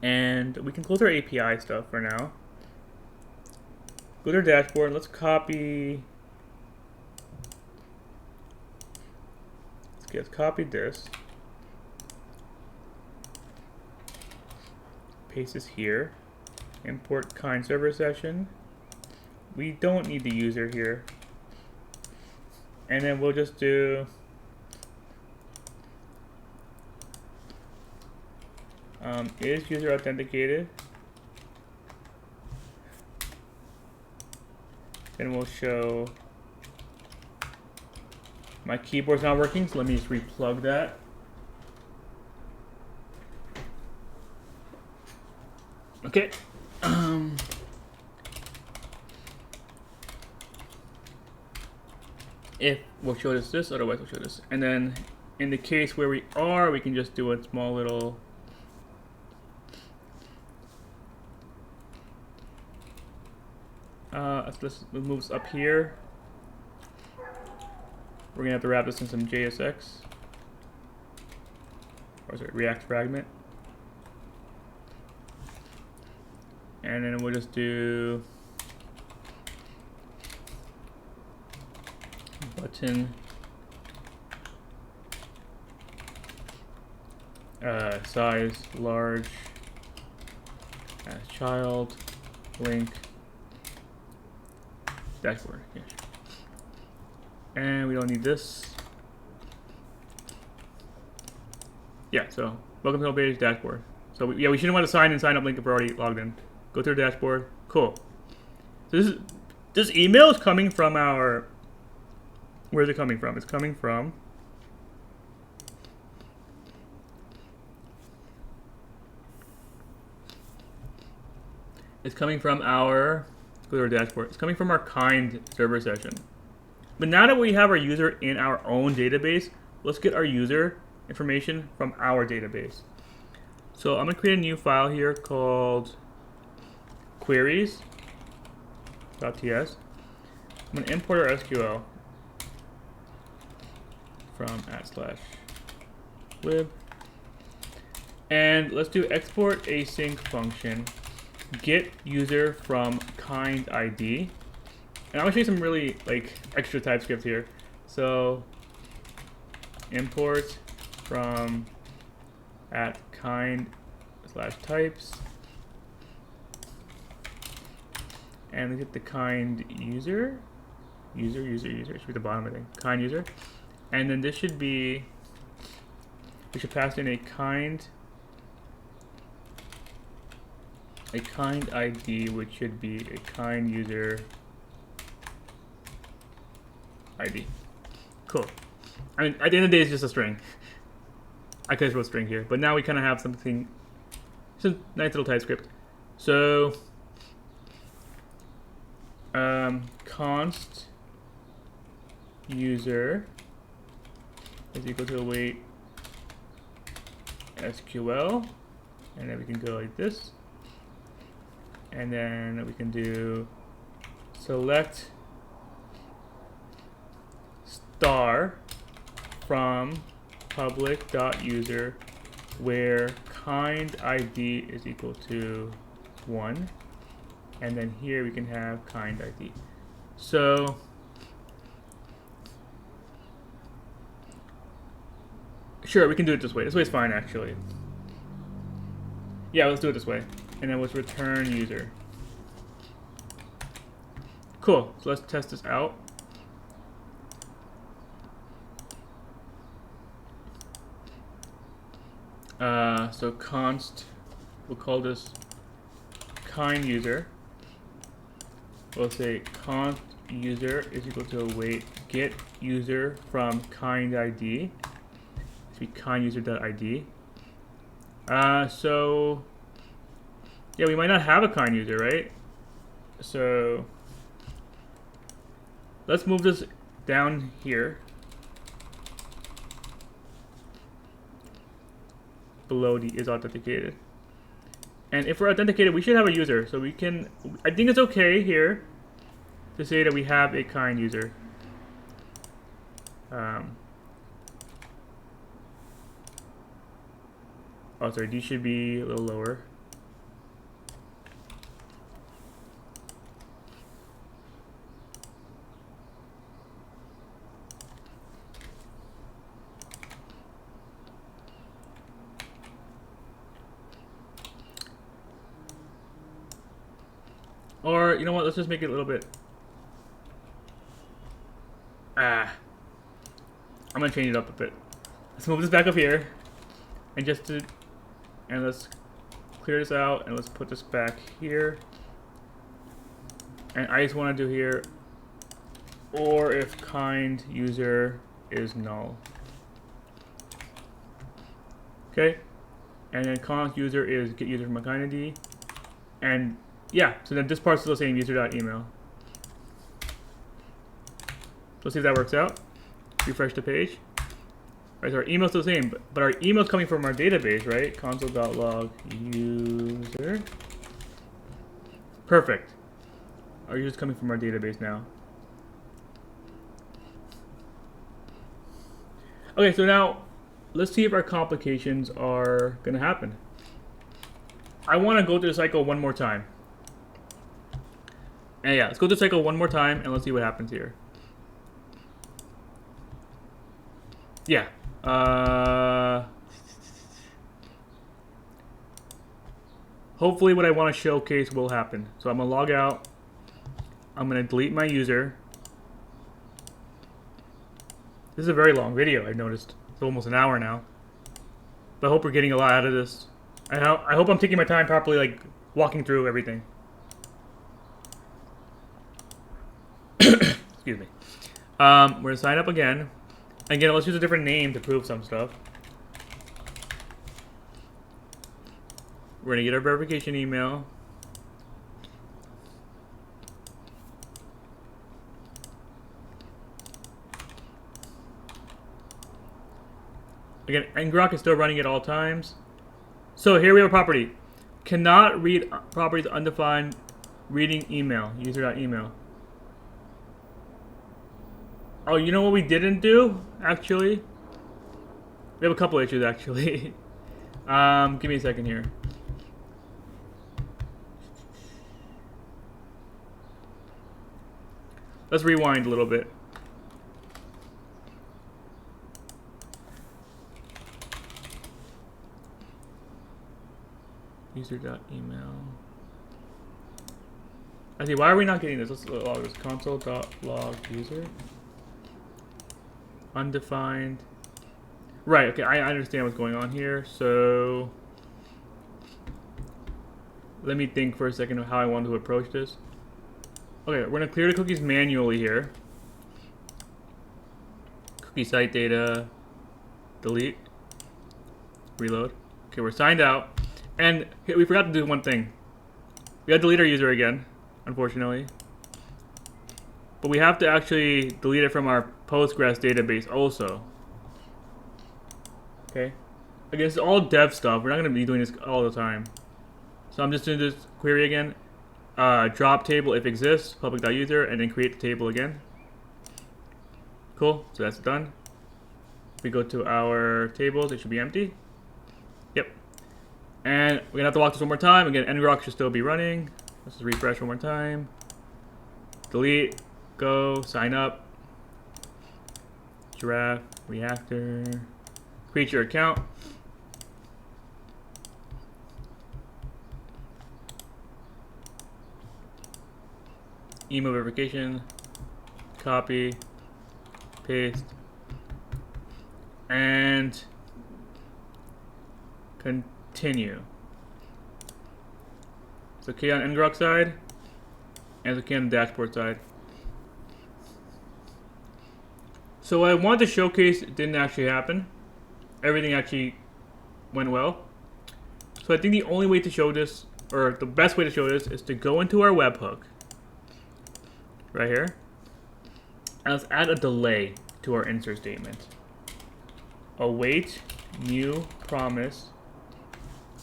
And we can close our API stuff for now. Go to our dashboard. Let's copy. Let's copy this. Paste this here. Import kind server session. We don't need the user here. And then we'll just do is user authenticated. Then we'll show My keyboard's not working, so let me just replug that. Okay. If we'll show us this, otherwise we'll show this. And then in the case where we are, we can just do a small little let's move this up here. We're gonna have to wrap this in some JSX. Or sorry, React fragment. And then we'll just do button size large as child link dashboard. Yeah. And we don't need this. Yeah, so welcome to homepage dashboard. So we shouldn't want to sign up link if we're already logged in. Go to our dashboard. Cool. So this email is coming from our. Where's it coming from? It's coming from. It's coming from our. Go to our dashboard. It's coming from our kind server session. But now that we have our user in our own database, let's get our user information from our database. So I'm going to create a new file here called queries.ts. I'm going to import our SQL from /lib. And let's do export async function get user from kind ID. And I'm going to show you some really extra TypeScript here. So import from @kind/types. And we get the kind user. It should be the bottom, I think. Kind user. And then this should be, we should pass in a kind ID, which should be a kind user ID. Cool. I mean, at the end of the day, it's just a string. I could have wrote string here, but now we kind of have something. It's a nice little TypeScript. So, const user is equal to await SQL, and then we can go like this, and then we can do select star from public.user where kind ID is equal to 1, and then here we can have kind ID. So sure, we can do it this way. This way is fine, actually. Yeah, let's do it this way. And then let's return user. Cool. So let's test this out. So const, we'll call this kind user. We'll say const user is equal to await get user from kind ID. Be kind user.id. So yeah, we might not have a kind user, right? So let's move this down here below the is authenticated. And if we're authenticated, we should have a user. So we can, I think it's okay here to say that we have a kind user. Oh, sorry, D should be a little lower. Or, you know what, let's just make it a little bit. I'm gonna change it up a bit. Let's move this back up here. And and let's clear this out and let's put this back here. And I just want to do here, or if kind user is null. Okay, and then const user is get user from a kind ID, and yeah, so then this part's still the same, user.email. Let's see if that works out. Refresh the page. Right, so our email's still the same, but our email's coming from our database, right? Console.log user. Perfect. Our user's coming from our database now. Okay, so now let's see if our complications are gonna happen. I want to go through the cycle one more time. And yeah, let's go through the cycle one more time and let's see what happens here. Yeah. Hopefully what I want to showcase will happen. So I'm going to log out. I'm going to delete my user. This is a very long video, I've noticed. It's almost an hour now. But I hope we're getting a lot out of this. I hope I'm taking my time properly, like walking through everything. Excuse me. We're going to sign up again. Again, let's use a different name to prove some stuff. We're going to get our verification email. Again, ngrok is still running at all times. So here we have a property. Cannot read properties undefined reading email, user.email. Oh, you know what we didn't do, actually? We have a couple issues, actually. Give me a second here. Let's rewind a little bit. User.email. Actually, why are we not getting this? Let's log this. Console.log user. Undefined. Right, okay, I understand what's going on here. So let me think for a second of how I want to approach this. Okay, we're gonna clear the cookies manually here. Cookie site data, delete, reload. Okay, we're signed out. And we forgot to do one thing. We got to delete our user again, unfortunately. But we have to actually delete it from our Postgres database also. Okay. Again, it's all dev stuff. We're not going to be doing this all the time. So I'm just doing this query again. Drop table if exists, public.user, and then create the table again. Cool. So that's done. If we go to our tables, it should be empty. Yep. And we're gonna have to walk this one more time. Again, ngrok should still be running. Let's just refresh one more time. Delete, go, sign up. Giraffe, reactor. Create your account. Email verification. Copy. Paste. And continue. It's okay on ngrok side, and it's okay on the dashboard side. So what I wanted to showcase didn't actually happen. Everything actually went well. So I think the only way to show this, or the best way to show this, is to go into our webhook, right here, and let's add a delay to our insert statement. Await new promise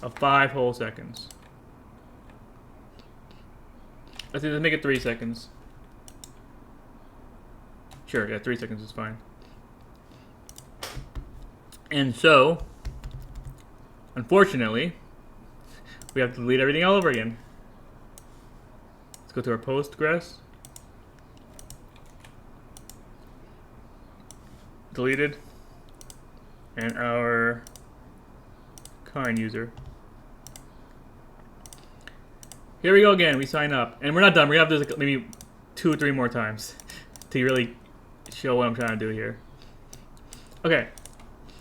of 5 whole seconds. Let's make it 3 seconds. Sure, yeah, 3 seconds is fine. And so, unfortunately, we have to delete everything all over again. Let's go to our Postgres. Deleted. And our kind user. Here we go again. We sign up, and we're not done. We're gonna have to do this maybe 2 or 3 more times to really show what I'm trying to do here. Okay,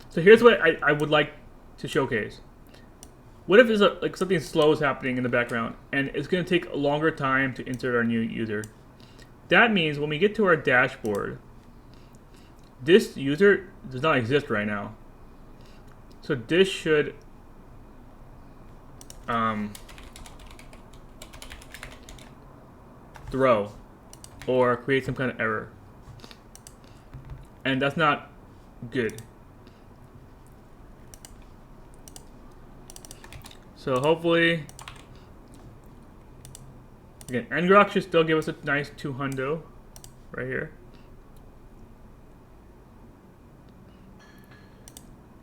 so here's what I would like to showcase. What if there's like something slow is happening in the background, and it's gonna take a longer time to insert our new user? That means when we get to our dashboard, this user does not exist right now. So this should throw or create some kind of error. And that's not good. So hopefully, again, ngrok should still give us a nice 200 right here.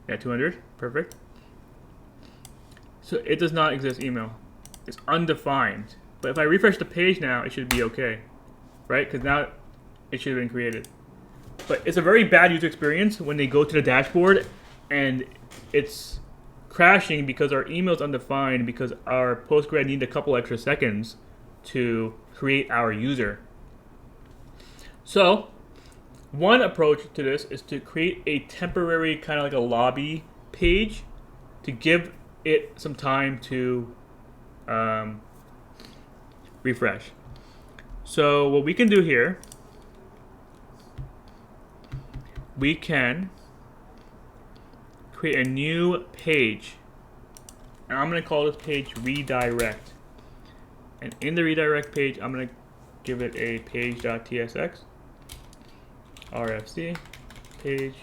Yeah, 200, perfect. So it does not exist email. It's undefined. But if I refresh the page now, it should be okay, right? Because now it should have been created. But it's a very bad user experience when they go to the dashboard and it's crashing because our email is undefined because our Postgres needed a couple extra seconds to create our user. So one approach to this is to create a temporary kind of like a lobby page to give it some time to refresh. So what we can do here, we can create a new page. And I'm going to call this page redirect. And in the redirect page, I'm going to give it a page.tsx. RFC page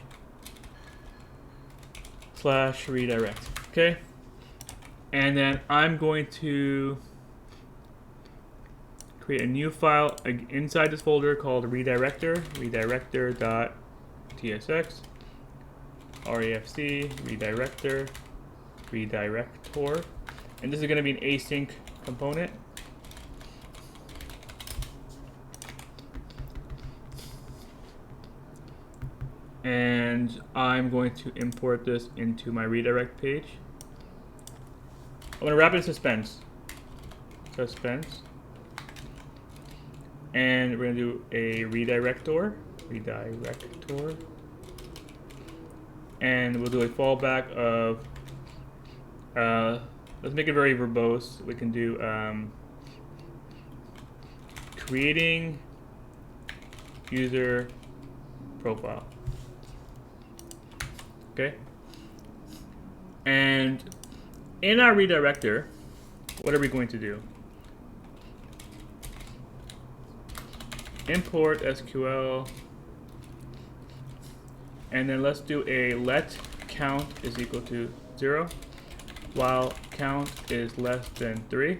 / redirect. Okay. And then I'm going to create a new file inside this folder called redirector, redirector.tsx, refc, redirector, and this is going to be an async component. And I'm going to import this into my redirect page. I'm going to wrap it in suspense. And we're going to do a redirector. And we'll do a fallback of, let's make it very verbose. We can do creating user profile. Okay. And in our redirector, what are we going to do? Import SQL, and then let's do a let count is equal to 0 while count is less than 3.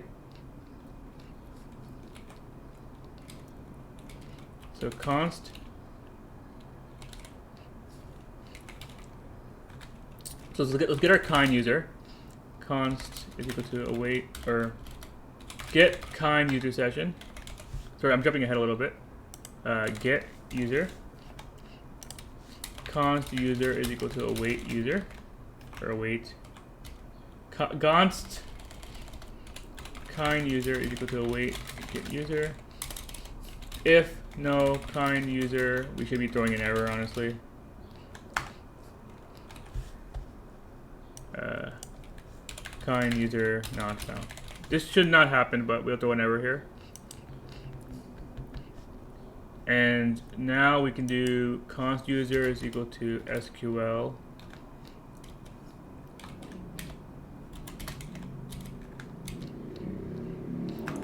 So const So let's get our kind user. Const is equal to await or get kind user session. Sorry, I'm jumping ahead a little bit. Get user. Const user is equal to await user or await. Const kind user is equal to await get user. If no kind user, we should be throwing an error, honestly. Kind user not found. This should not happen, but we'll throw an error here. And now we can do const user is equal to SQL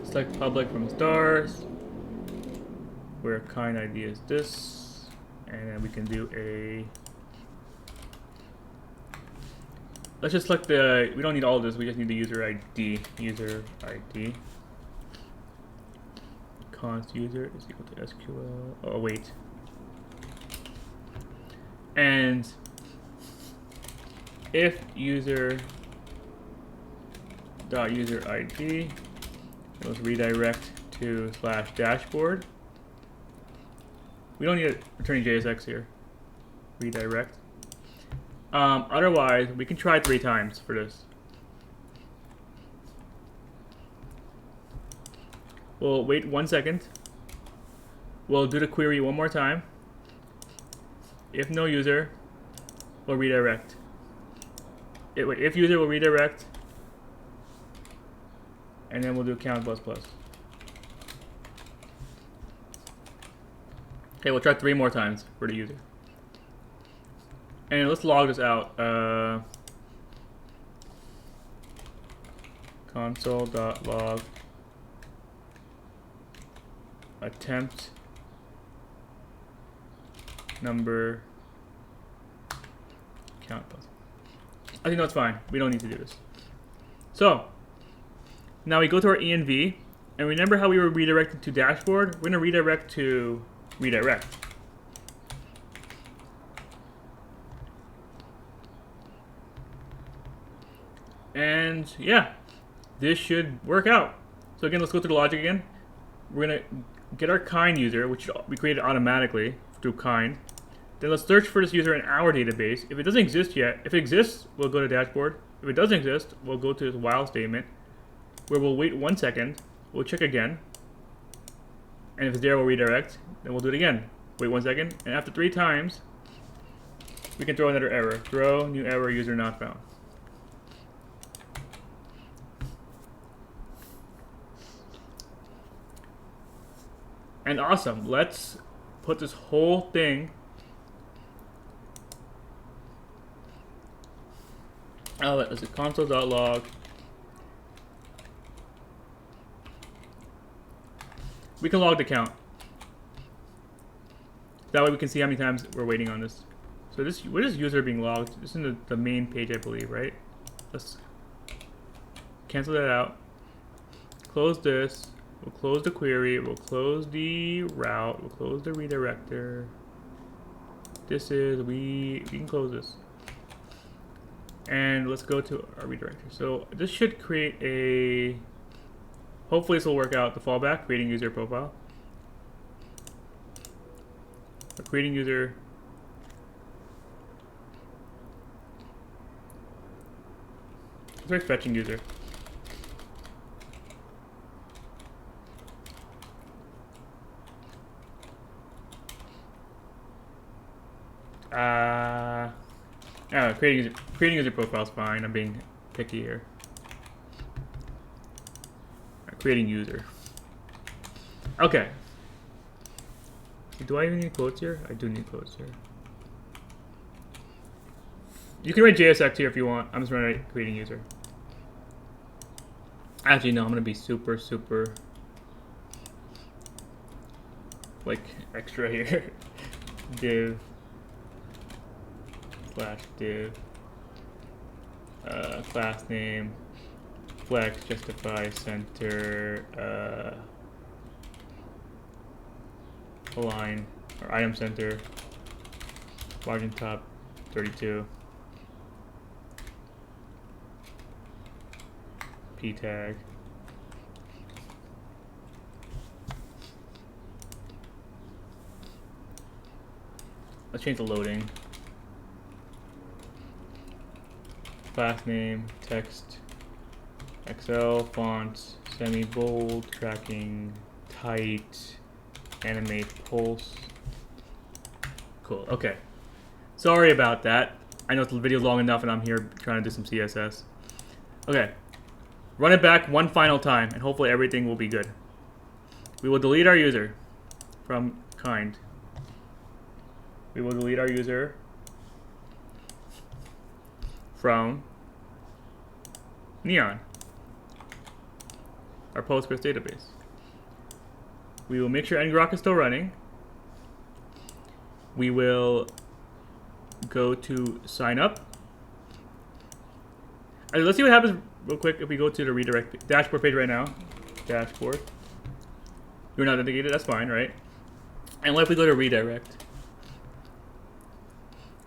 select public from stars where kind ID is this, and then we can do a, let's just select the, we don't need all of this, we just need the user ID. Const user is equal to SQL, oh wait. And if user dot user ID, let's redirect to /dashboard. We don't need a returning JSX here. Redirect. Otherwise, we can try 3 times for this. We'll wait 1 second. We'll do the query one more time. If no user, we'll redirect. If user, will redirect. And then we'll do count ++. Okay, we'll try 3 more times for the user. And let's log this out. Console.log attempt number count. I think that's fine. We don't need to do this. So now we go to our env, and remember how we were redirected to dashboard? We're going to redirect to redirect. And yeah, this should work out. So again, let's go through the logic again. We're going to get our kind user, which we created automatically through kind. Then let's search for this user in our database. If it doesn't exist yet, if it exists, we'll go to dashboard. If it doesn't exist, we'll go to this while statement, where we'll wait 1 second. We'll check again. And if it's there, we'll redirect. Then we'll do it again. Wait 1 second. And after 3 times, we can throw another error. Throw new error, user not found. And awesome. Let's put this whole thing. Let's do console.log. We can log the count. That way we can see how many times we're waiting on this. So this, what is user being logged? This is in the main page, I believe, right? Let's cancel that out. Close this. We'll close the query. We'll close the route. We'll close the redirector. This is, we can close this. And let's go to our redirector. So this should create a, hopefully this will work out, the fallback, creating user profile. So creating user. Let's try fetching user. Creating user profile is fine. I'm being picky here. Creating user. Okay. Do I even need quotes here? I do need quotes here. You can write JSX here if you want. I'm just going to write creating user. Actually, no, I'm going to be super, like, extra here. Div / div class name flex justify center align or item center margin top 32 p tag let's change the loading. Class name, text, XL, font, semi-bold, tracking, tight, animate, pulse. Cool, okay. Sorry about that. I know the video's long enough and I'm here trying to do some CSS. Okay, run it back one final time and hopefully everything will be good. We will delete our user from kind. We will delete our user from Neon, our Postgres database. We will make sure ngrok is still running. We will go to sign up. Right, let's see what happens real quick if we go to the redirect dashboard page right now. Dashboard. You're not authenticated, that's fine, right? And what if we go to redirect?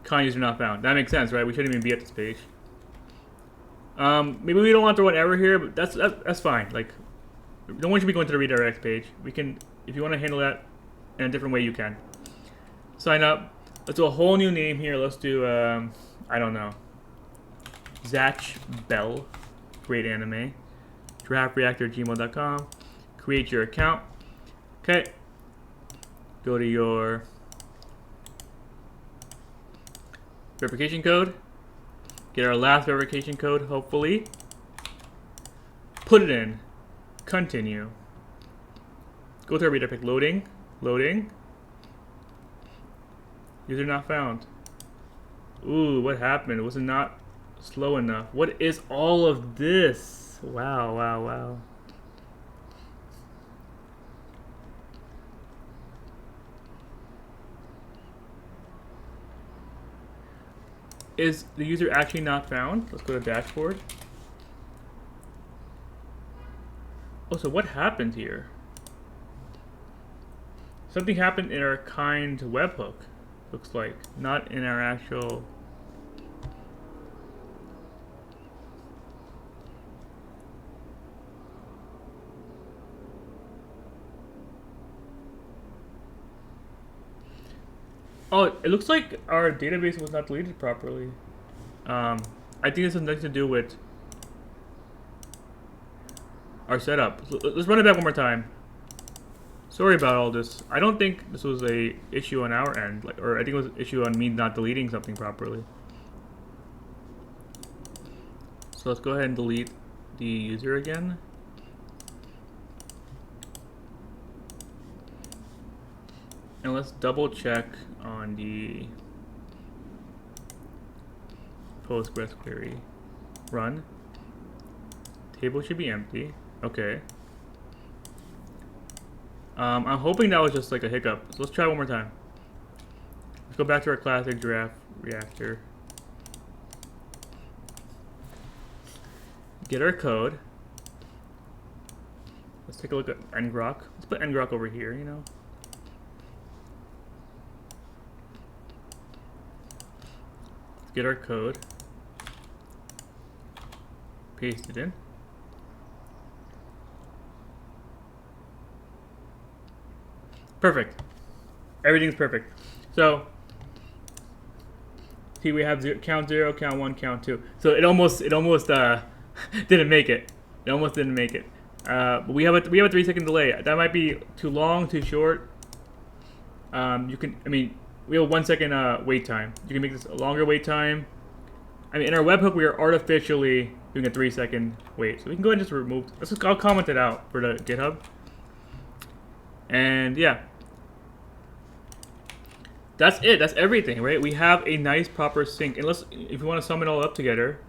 Kind user not found. That makes sense, right? We shouldn't even be at this page. Maybe we don't want to throw an error here, but that's fine. Like, no one should be going to the redirect page. We can, if you want to handle that in a different way, you can. Sign up. Let's do a whole new name here. Let's do, I don't know, Zach Bell. Great anime. draftreactor@gmail.com. Create your account. Okay. Go to your verification code. Get our last verification code, hopefully. Put it in. Continue. Go to our redirect. Loading. Loading. User not found. Ooh, what happened? Was it not slow enough? What is all of this? Wow, wow, wow. Is the user actually not found? Let's go to dashboard. Oh, so what happened here? Something happened in our kind webhook, looks like, not in our actual. Oh, it looks like our database was not deleted properly. I think this has nothing to do with our setup. So let's run it back one more time. Sorry about all this. I don't think this was a issue on our end, or I think it was an issue on me not deleting something properly. So let's go ahead and delete the user again. And let's double check on the Postgres query. Run. Table should be empty. Okay. I'm hoping that was just like a hiccup. So let's try one more time. Let's go back to our classic giraffe reactor. Get our code. Let's take a look at ngrok. Let's put ngrok over here, you know. Let's get our code. Paste it in. Perfect. Everything's perfect. So, see, we have count 0, count 1, count 2. So it almost didn't make it. It almost didn't make it. But we have a 3-second delay. That might be too long, too short. We have a 1 second wait time. You can make this a longer wait time. I mean, in our webhook, we are artificially doing a 3-second wait. So we can go ahead and just remove. I'll comment it out for the GitHub. And yeah. That's it. That's everything, right? We have a nice proper sync. And if you want to sum it all up together,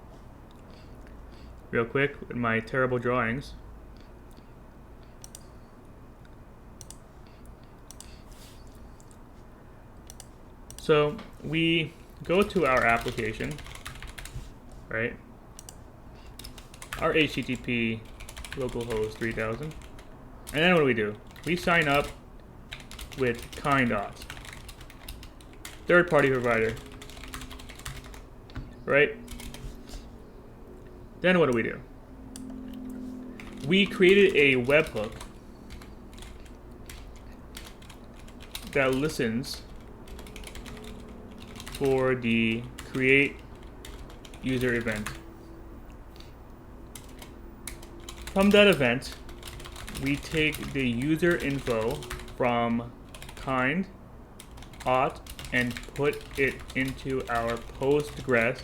real quick, with my terrible drawings. So we go to our application, right? Our HTTP localhost 3000. And then what do we do? We sign up with Kinde Auth. Third-party provider, right? Then what do? We created a webhook that listens for the create user event. From that event, we take the user info from Kinde Auth and put it into our Postgres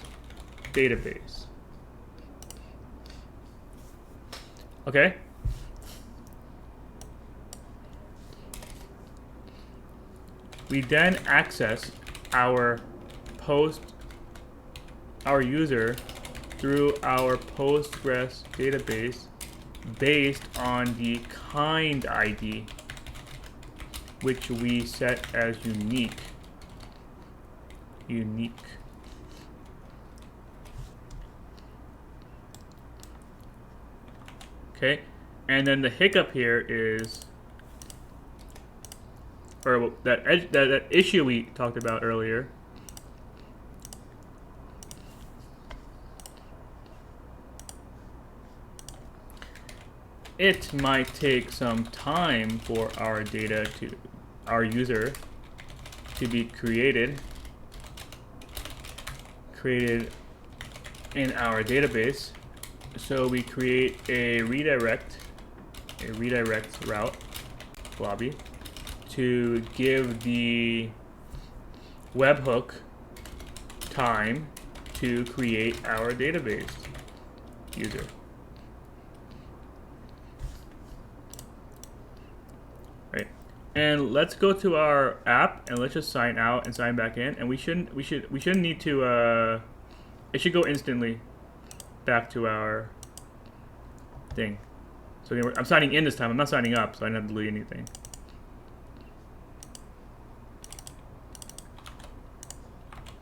database. Okay? We then access our user through our Postgres database based on the Kinde ID, which we set as unique. Okay, and then the hiccup here is, or that issue we talked about earlier. It might take some time for our user to be created in our database. So we create a redirect route lobby to give the webhook time to create our database user. Right. And let's go to our app and let's just sign out and sign back in. And we shouldn't need to. It should go instantly back to our thing. So again, I'm signing in this time. I'm not signing up, so I don't have to delete anything.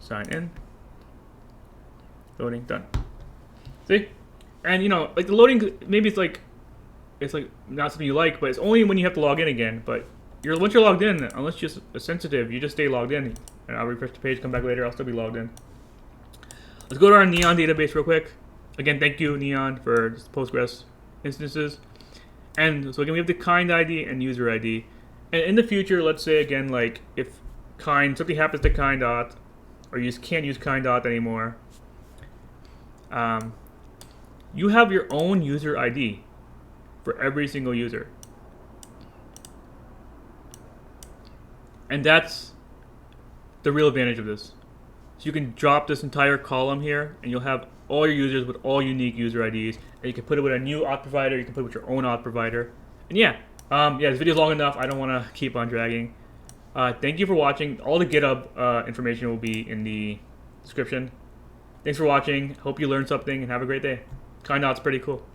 Sign in. Loading, done. See? And you know, like the loading, maybe it's like not something you like, but it's only when you have to log in again. But once you're logged in, unless you're sensitive, you just stay logged in. And I'll refresh the page, come back later, I'll still be logged in. Let's go to our Neon database real quick. Again, thank you, Neon, for Postgres instances. And so again, we have the kind ID and user ID. And in the future, let's say again, like if something happens to Kinde Auth, or you just can't use Kinde Auth anymore, you have your own user ID for every single user. And that's the real advantage of this. So you can drop this entire column here, and you'll have all your users with all unique user IDs. And you can put it with a new auth provider. You can put it with your own auth provider. And yeah, this video is long enough. I don't want to keep on dragging. Thank you for watching. All the GitHub information will be in the description. Thanks for watching. Hope you learned something, and have a great day. Kinde Auth's pretty cool.